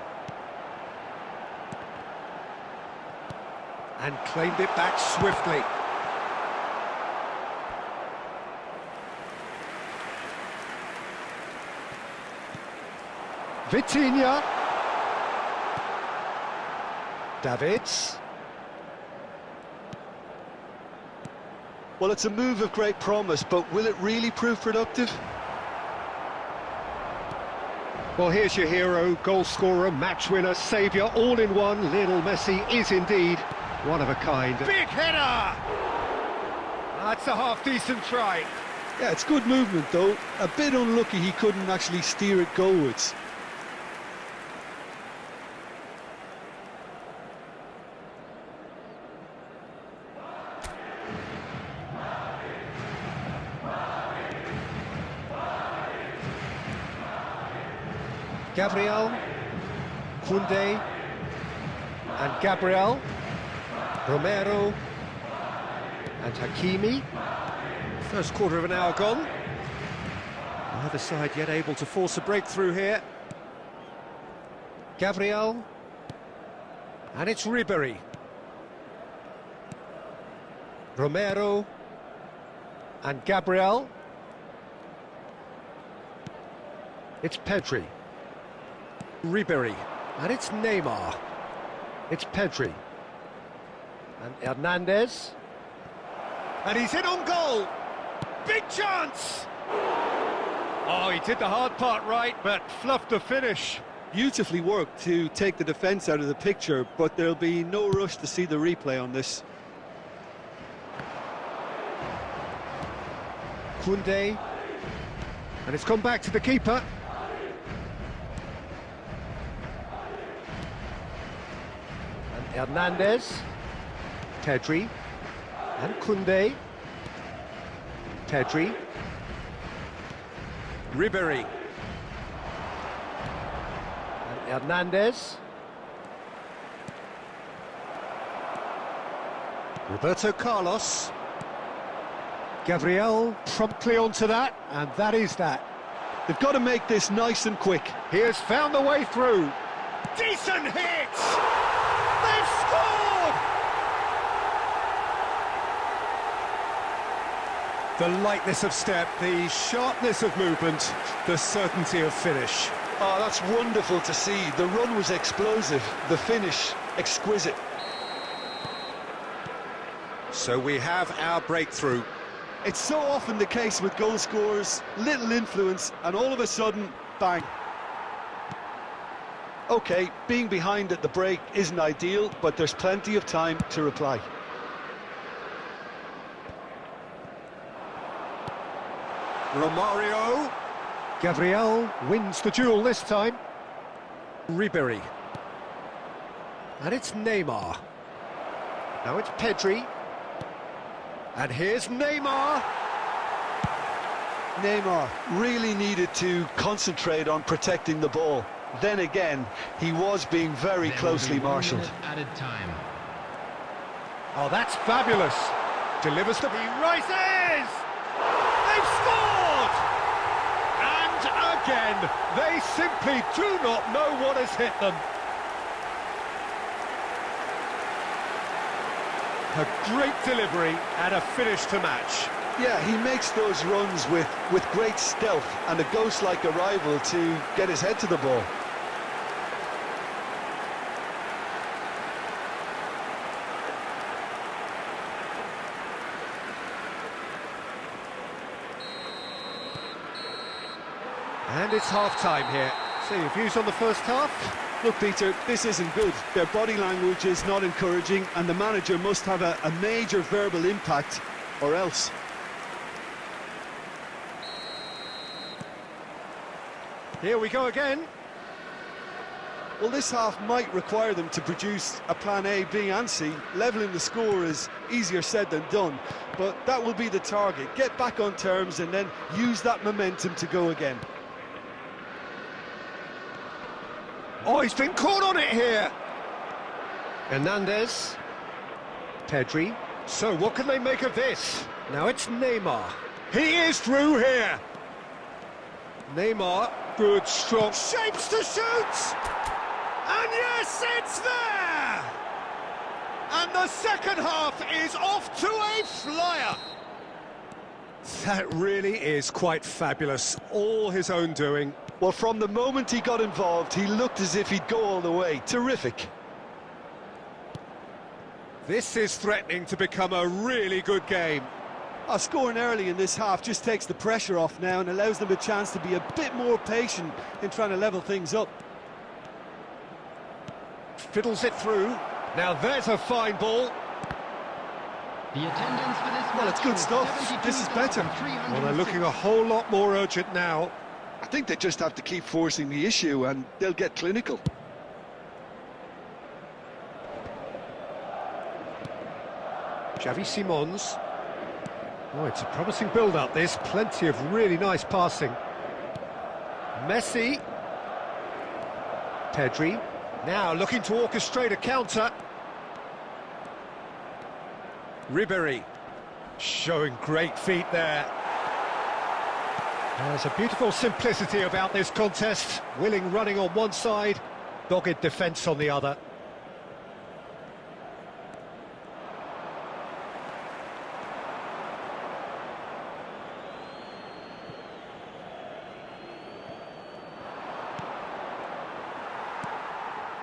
And claimed it back swiftly. Vitinha. Davids. Well, it's a move of great promise, but will it really prove productive? Well, here's your hero, goal scorer, match winner, saviour, all in one. Lionel Messi is indeed one of a kind. Big header! That's a half-decent try. Yeah, it's good movement, though. A bit unlucky he couldn't actually steer it goalwards. Gabriel, Koundé, and Gabriel, Romero, and Hakimi. First quarter of an hour gone. Neither side yet able to force a breakthrough here. Gabriel, and it's Ribery. Romero, and Gabriel. It's Pedri. Ribery, and it's Neymar. It's Pedri. And Hernandez. And he's in on goal! Big chance! Oh, he did the hard part right, but fluffed the finish. Beautifully worked to take the defence out of the picture, but there'll be no rush to see the replay on this. Koundé. And it's gone back to the keeper. And Hernandez. Pedri. And Koundé. Pedri. Ribery. And Hernandez. Roberto Carlos. Gabriel promptly onto that, and that is that. They've got to make this nice and quick. He has found the way through. Decent hit! They've scored! The lightness of step, the sharpness of movement, the certainty of finish. Oh, that's wonderful to see. The run was explosive, the finish exquisite. So we have our breakthrough. It's so often the case with goal scorers, little influence, and all of a sudden, bang. OK, being behind at the break isn't ideal, but there's plenty of time to reply. Romario. Gabriel wins the duel this time. Ribery. And it's Neymar. Now it's Pedri. And here's Neymar. Neymar really needed to concentrate on protecting the ball. Then again, he was being very closely marshalled. Added time. Oh, that's fabulous. Delivers the... He rises! They've scored! And again, they simply do not know what has hit them. A great delivery and a finish to match. Yeah, he makes those runs with great stealth and a ghost-like arrival to get his head to the ball. And it's half-time here. So your views on the first half? Look, Peter, this isn't good. Their body language is not encouraging, and the manager must have a major verbal impact, or else. Here we go again. Well, this half might require them to produce a plan A, B and C. Levelling the score is easier said than done, but that will be the target. Get back on terms and then use that momentum to go again. Oh, he's been caught on it here. Hernandez. Pedri. So what can they make of this? Now it's Neymar. He is through here. Neymar, good, strong, shapes to shoot! And yes, it's there! And the second half is off to a flyer! That really is quite fabulous, all his own doing. Well, from the moment he got involved, he looked as if he'd go all the way. Terrific. This is threatening to become a really good game. Scoring early in this half just takes the pressure off now and allows them a chance to be a bit more patient in trying to level things up. Fiddles it through. Now there's a fine ball. The attendance for this Well, it's good stuff. This is better. Well, they're looking a whole lot more urgent now. I think they just have to keep forcing the issue and they'll get clinical. Xavi Simons. Oh, it's a promising build-up, this. Plenty of really nice passing. Messi. Pedri. Now looking to orchestrate a counter. Ribery. Showing great feet there. There's a beautiful simplicity about this contest. Willing running on one side, dogged defence on the other.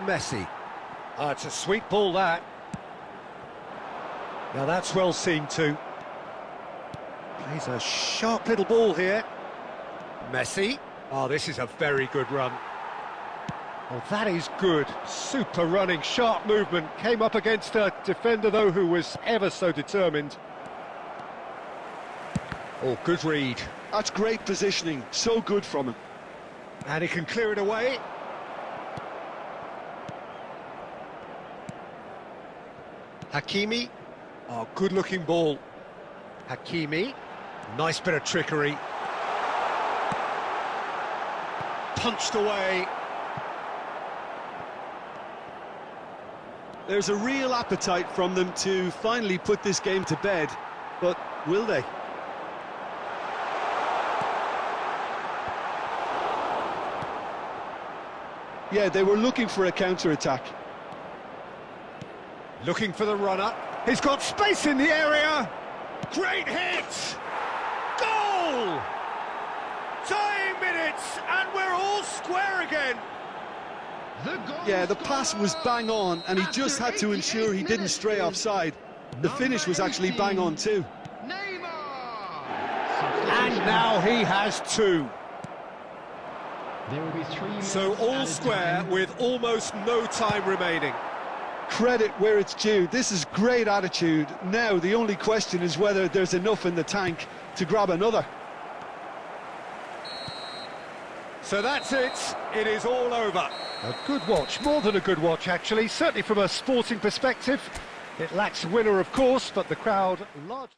Messi. Oh, it's a sweet ball, that. Now that's well seen too. Plays a sharp little ball here. Messi. Oh, this is a very good run. Oh, that is good. Super running, sharp movement. Came up against a defender, though, who was ever so determined. Oh, good read. That's great positioning. So good from him. And he can clear it away. Hakimi. Oh, good-looking ball. Hakimi. Nice bit of trickery. Punched away. There's a real appetite from them to finally put this game to bed, but will they? Yeah, they were looking for a counter-attack. Looking for the runner. He's got space in the area. Great hit! Goal! Time minutes, and we're all square again. Yeah, the pass was bang on, and he just had to ensure he didn't stray offside. The finish was actually bang on too. And now he has two. There will be 3 minutes So all added square time. with almost no time remaining. Credit where it's due. This is great attitude. Now the only question is whether there's enough in the tank to grab another. So that's it. It is all over. A good watch, more than a good watch actually, certainly from a sporting perspective. It lacks a winner, of course, but the crowd largely...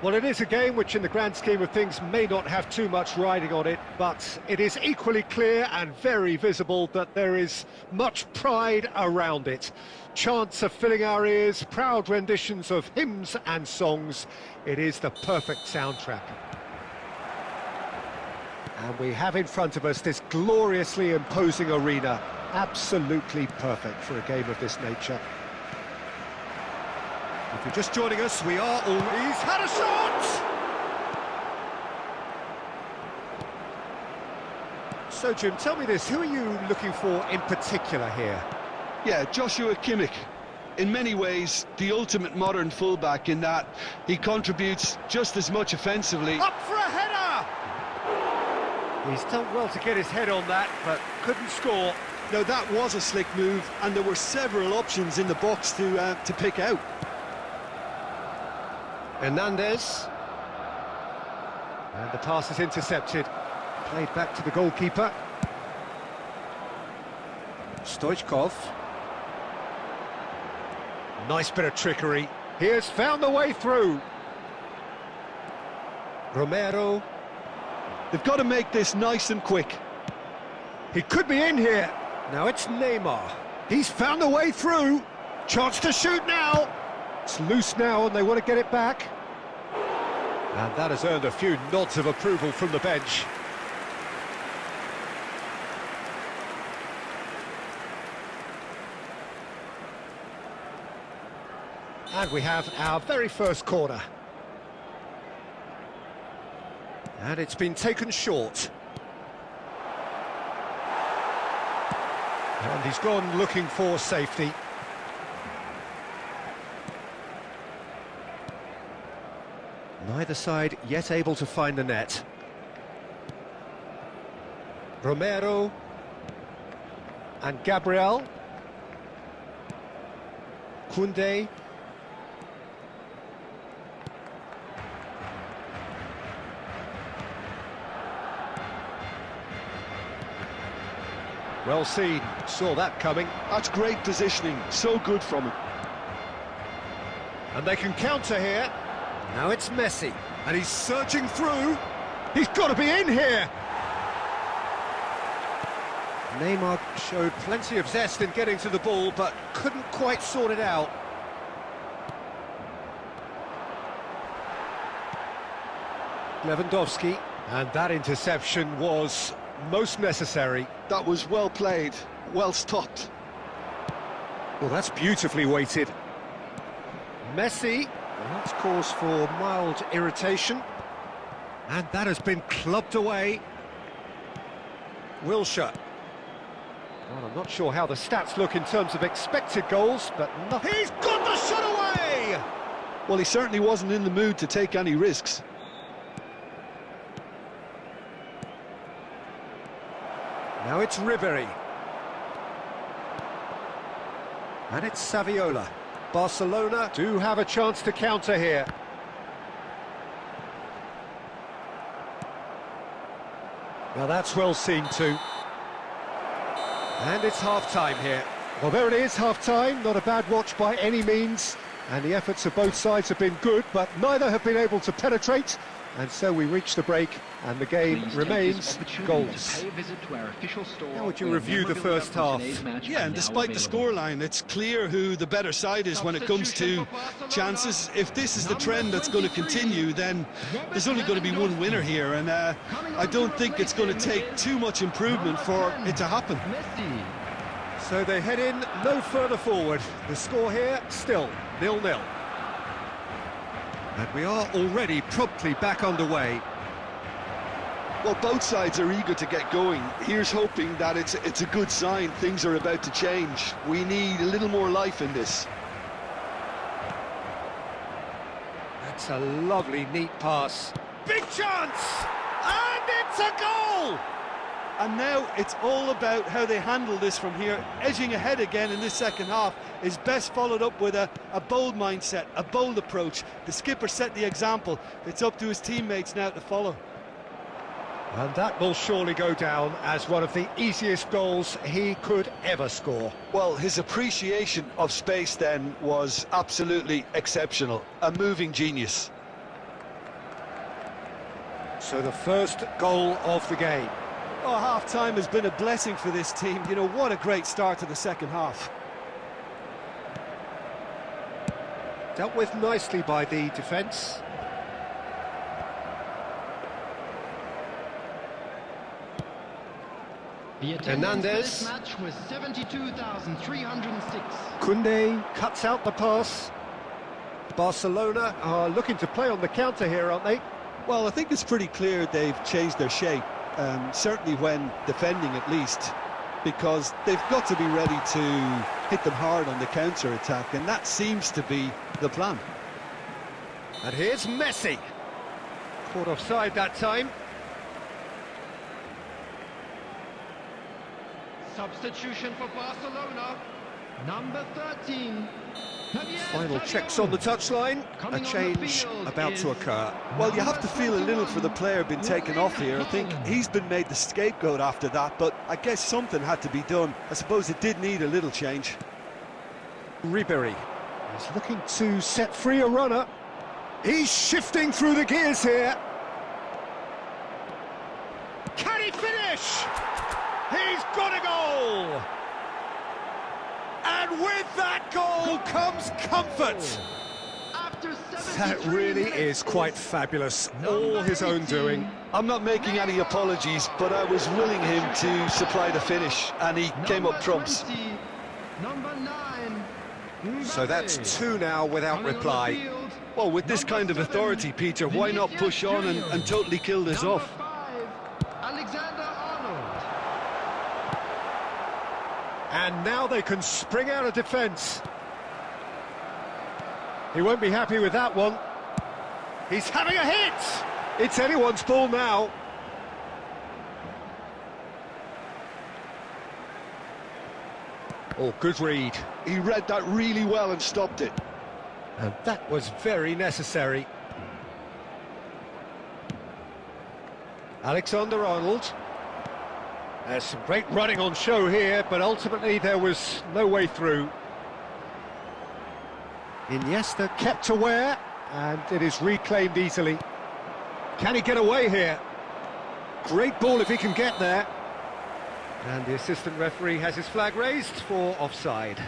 Well, it is a game which in the grand scheme of things may not have too much riding on it, but it is equally clear and very visible that there is much pride around it. Chants are filling our ears, proud renditions of hymns and songs. It is the perfect soundtrack. And we have in front of us this gloriously imposing arena, absolutely perfect for a game of this nature. If you're just joining us, we are all... He's had a shot! So, Jim, tell me this, who are you looking for in particular here? Yeah, Joshua Kimmich. In many ways, the ultimate modern fullback in that he contributes just as much offensively. Up for a header! He's done well to get his head on that, but couldn't score. Now, that was a slick move, and there were several options in the box to pick out. Hernandez. And the pass is intercepted. Played back to the goalkeeper. Stoichkov. Nice bit of trickery. He has found the way through. Romero. They've got to make this nice and quick. He could be in here. Now it's Neymar. He's found the way through. Chance to shoot now. It's loose now and they want to get it back. And that has earned a few nods of approval from the bench. And we have our very first corner. And it's been taken short. And he's gone looking for safety. Neither side yet able to find the net. Romero and Gabriel. Koundé. Well seen, saw that coming. That's great positioning, so good from him. And they can counter here. Now it's Messi, and he's searching through. He's got to be in here. Neymar showed plenty of zest in getting to the ball, but couldn't quite sort it out. Lewandowski, and that interception was most necessary. That was well played, well stopped. Well, that's beautifully weighted. Messi, well, that's cause for mild irritation. And that has been clubbed away. Wilshere. Well, I'm not sure how the stats look in terms of expected goals, but he's got the shot away! Well, he certainly wasn't in the mood to take any risks. Now it's Ribery. And it's Saviola. Barcelona do have a chance to counter here. Now that's well seen too. And it's half-time here. Well, there it is, half-time. Not a bad watch by any means. And the efforts of both sides have been good, but neither have been able to penetrate. And so we reach the break, and the game remains goalless. How would you review the first half? Yeah, and despite the scoreline, it's clear who the better side is when it comes to chances. If this is the trend that's going to continue, then there's only going to be one winner here, and I don't think it's going to take too much improvement for it to happen. So they head in no further forward. The score here, still 0-0. And we are already promptly back underway. Well, both sides are eager to get going. Here's hoping that it's a good sign. Things are about to change. We need a little more life in this. That's a lovely, neat pass. Big chance! And it's a goal! And now it's all about how they handle this from here. Edging ahead again in this second half is best followed up with a bold mindset, a bold approach. The skipper set the example. It's up to his teammates now to follow. And that will surely go down as one of the easiest goals he could ever score. Well, his appreciation of space then was absolutely exceptional. A moving genius. So the first goal of the game. Oh, half-time has been a blessing for this team. You know, what a great start to the second half. Dealt with nicely by the defence. The attendance for this match was 72,306. Koundé cuts out the pass. Barcelona are looking to play on the counter here, aren't they? Well, I think it's pretty clear they've changed their shape, certainly when defending at least, because they've got to be ready to hit them hard on the counter-attack, and that seems to be the plan. And here's Messi. Caught offside that time. Substitution for Barcelona, number 13. Final checks on the touchline. A change about to occur. Well, you have to feel a little for the player being taken off here. I think he's been made the scapegoat after that, but I guess something had to be done. I suppose it did need a little change. Ribery is looking to set free a runner. He's shifting through the gears here. Can he finish? He's got a goal! And with that goal comes comfort. That really is quite fabulous. All his own doing. I'm not making any apologies, but I was willing him to supply the finish, and he came up trumps. Number 9. So that's 2 now without reply. Well, with this kind of authority, Peter, why not push on and totally kill this off? And now they can spring out of defence. He won't be happy with that one. He's having a hit! It's anyone's ball now. Oh, good read. He read that really well and stopped it. And that was very necessary. Alexander-Arnold. There's some great running on show here, but ultimately there was no way through. Iniesta kept aware, and it is reclaimed easily. Can he get away here? Great ball if he can get there. And the assistant referee has his flag raised for offside.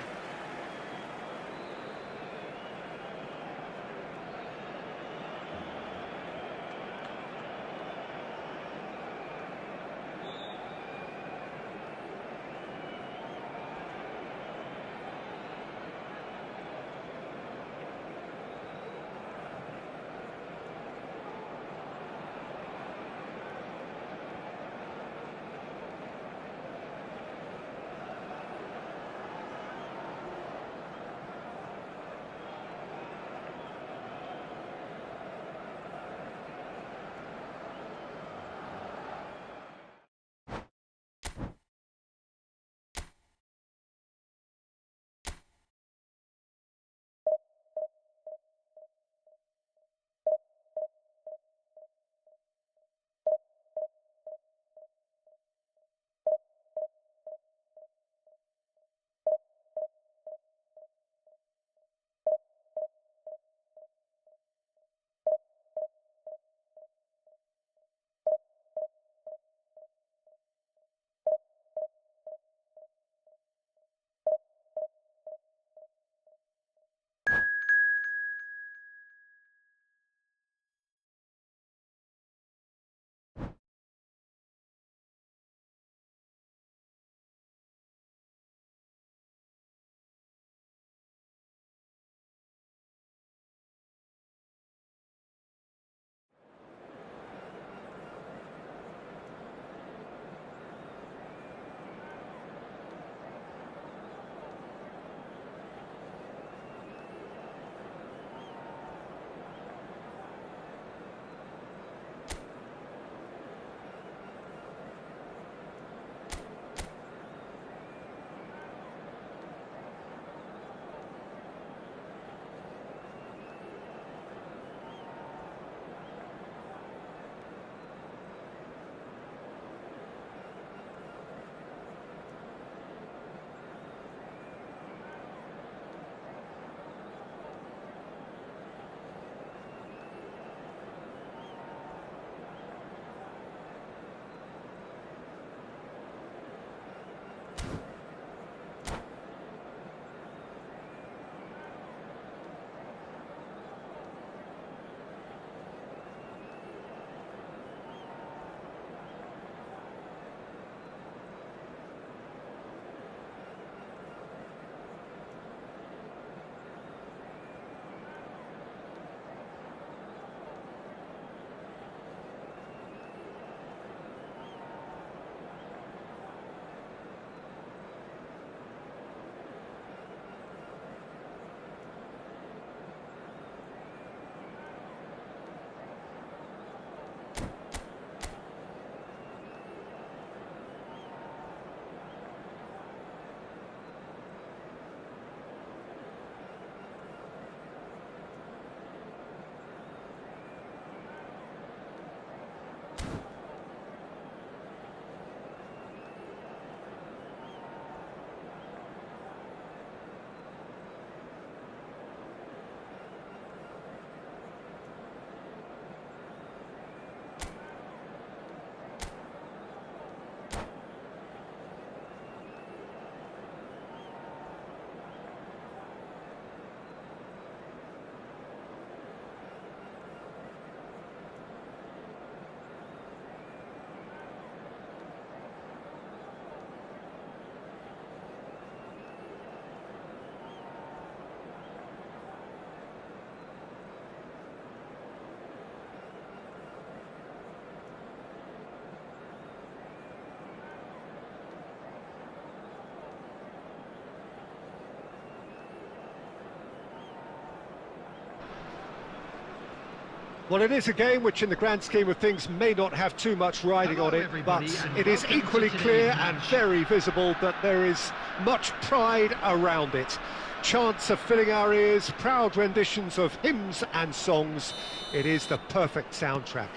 Well, it is a game which in the grand scheme of things may not have too much riding on it, but it is equally clear and very visible that there is much pride around it. Chants are filling our ears, proud renditions of hymns and songs. It is the perfect soundtrack.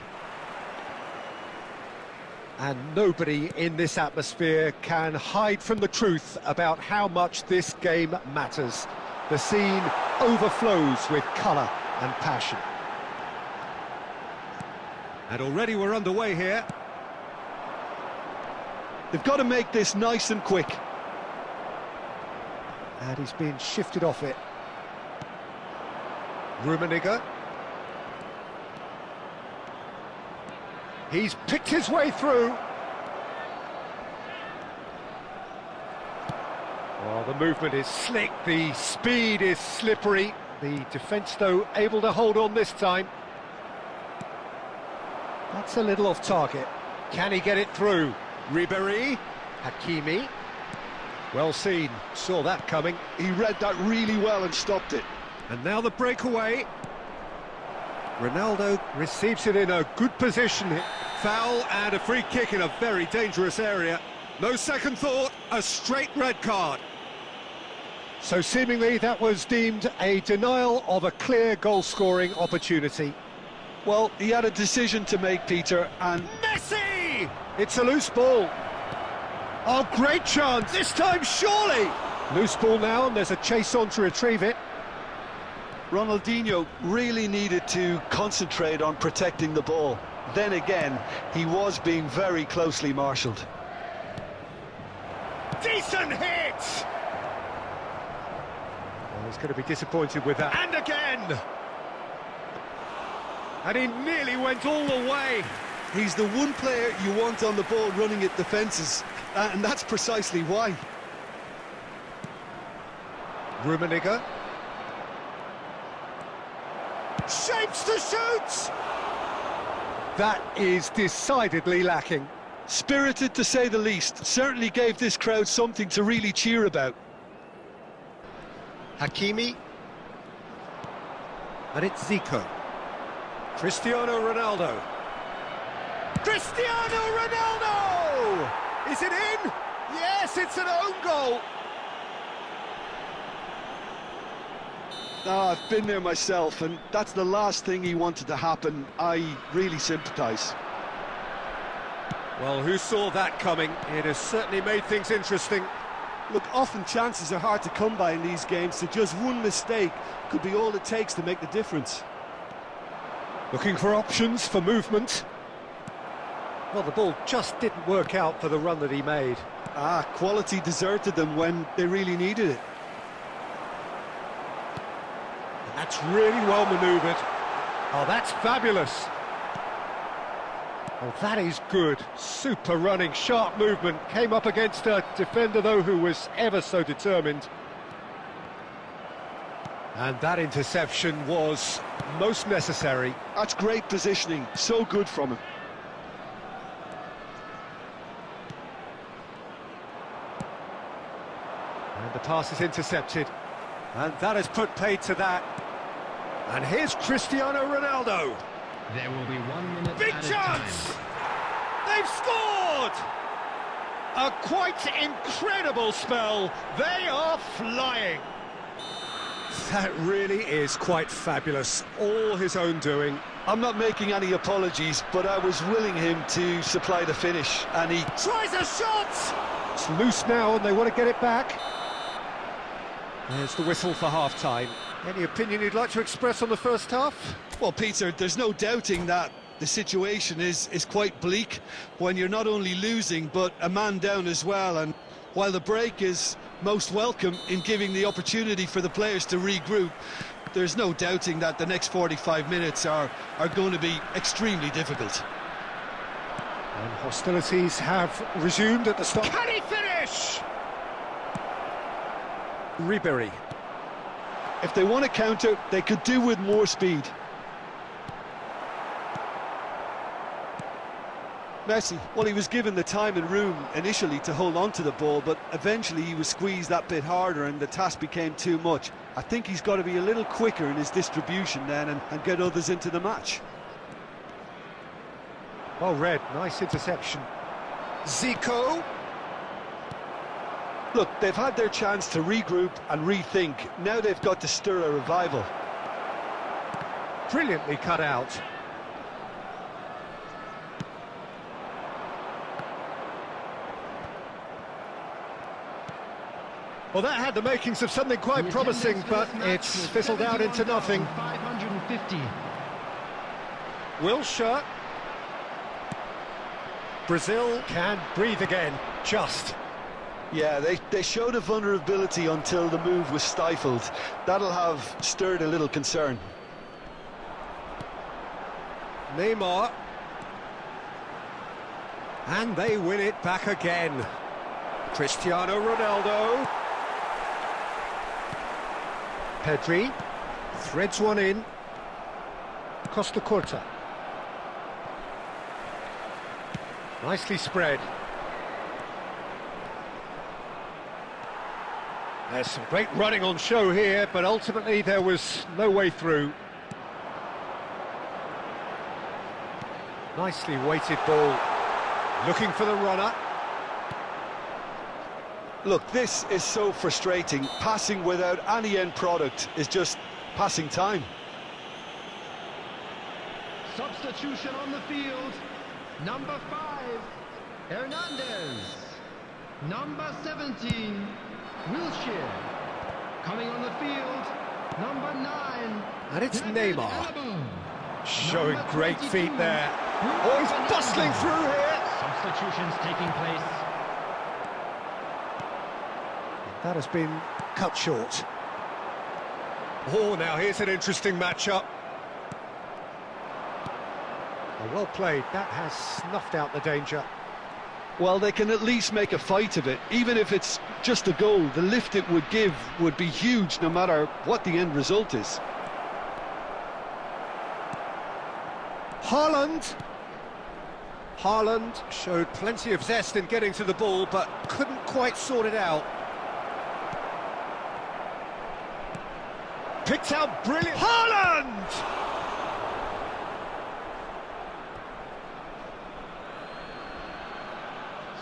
And nobody in this atmosphere can hide from the truth about how much this game matters. The scene overflows with colour and passion. And already we're underway here. They've got to make this nice and quick. And he's being shifted off it. Rummenigge. He's picked his way through. Well, the movement is slick, the speed is slippery. The defence, though, able to hold on this time. That's a little off target. Can he get it through? Ribéry, Hakimi. Well seen, saw that coming. He read that really well and stopped it. And now the breakaway. Ronaldo receives it in a good position. Foul and a free kick in a very dangerous area. No second thought, a straight red card. So seemingly that was deemed a denial of a clear goal-scoring opportunity. Well, he had a decision to make, Peter, and... Messi! It's a loose ball. Oh, great chance, this time surely! Loose ball now, and there's a chase on to retrieve it. Ronaldinho really needed to concentrate on protecting the ball. Then again, he was being very closely marshalled. Decent hit! Well, he's going to be disappointed with that. And again! And he nearly went all the way. He's the one player you want on the ball running at defences, and that's precisely why. Rummenigge. Shapes to shoot! That is decidedly lacking. Spirited, to say the least. Certainly gave this crowd something to really cheer about. Hakimi. And it's Zico. Cristiano Ronaldo. Cristiano Ronaldo! Is it in? Yes, it's an own goal. I've been there myself, and that's the last thing he wanted to happen. I really sympathise. Well, who saw that coming? It has certainly made things interesting. Look, often chances are hard to come by in these games, so just one mistake could be all it takes to make the difference. Looking for options for movement. Well, the ball just didn't work out for the run that he made. Quality deserted them when they really needed it. That's really well manoeuvred. Oh, that's fabulous. Oh, that is good. Super running, sharp movement. Came up against a defender, though, who was ever so determined. And that interception was most necessary. That's great positioning. So good from him. And the pass is intercepted. And that has put paid to that. And here's Cristiano Ronaldo. There will be 1 minute Big at chance! a time. They've scored! A quite incredible spell. They are flying. That really is quite fabulous. All his own doing. I'm not making any apologies, but I was willing him to supply the finish, and he tries a shot! It's loose now, and they want to get it back. There's the whistle for half-time. Any opinion you'd like to express on the first half? Well, Peter, there's no doubting that the situation is quite bleak when you're not only losing, but a man down as well. And while the break is most welcome in giving the opportunity for the players to regroup, there's no doubting that the next 45 minutes are going to be extremely difficult. And hostilities have resumed at the start. Can he finish? Ribéry. If they want to counter, they could do with more speed. Messi, well, he was given the time and room initially to hold on to the ball, but eventually he was squeezed that bit harder and the task became too much. I think he's got to be a little quicker in his distribution then and get others into the match. Well read, nice interception. Zico. Look, they've had their chance to regroup and rethink. Now they've got to stir a revival. Brilliantly cut out. Well, that had the makings of something quite promising, but it's fizzled out into nothing. 550. Wilshere. Brazil can breathe again, just. Yeah, they showed a vulnerability until the move was stifled. That'll have stirred a little concern. Neymar. And they win it back again. Cristiano Ronaldo. Pedri. Threads one in. Costa Curta. Nicely spread. There's some great running on show here, but ultimately there was no way through. Nicely weighted ball. Looking for the runner. Look, this is so frustrating. Passing without any end product is just passing time. Substitution on the field. Number 5, Hernandez. Number 17, Wilshere. Coming on the field, number 9. And it's Neymar. Alaba. Showing Number great 22, feet there. Oh, he's bustling through here. Substitutions taking place. That has been cut short. Oh, now here's an interesting matchup. Oh, well played. That has snuffed out the danger. Well, they can at least make a fight of it. Even if it's just a goal, the lift it would give would be huge no matter what the end result is. Haaland. Haaland showed plenty of zest in getting to the ball, but couldn't quite sort it out. Picked out brilliant. Haaland!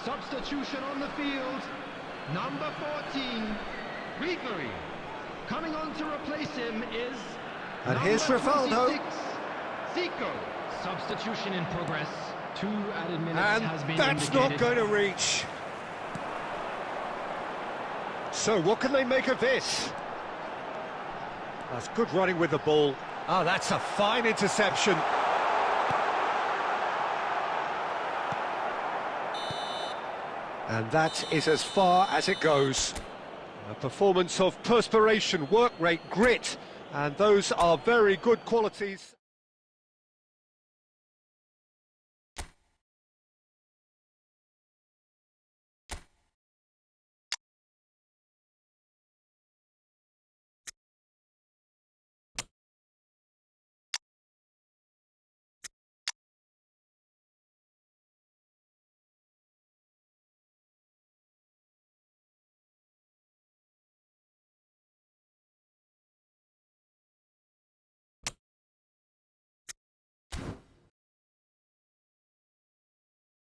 Substitution on the field. Number 14, Ribery. Coming on to replace him is And here's Rivaldo. 26, Zico. Substitution in progress. 2 added minutes And has been that's indicated. not going to reach. So what can they make of this? That's good running with the ball. Oh, that's a fine interception. And that is as far as it goes. A performance of perspiration, work rate, grit, and those are very good qualities.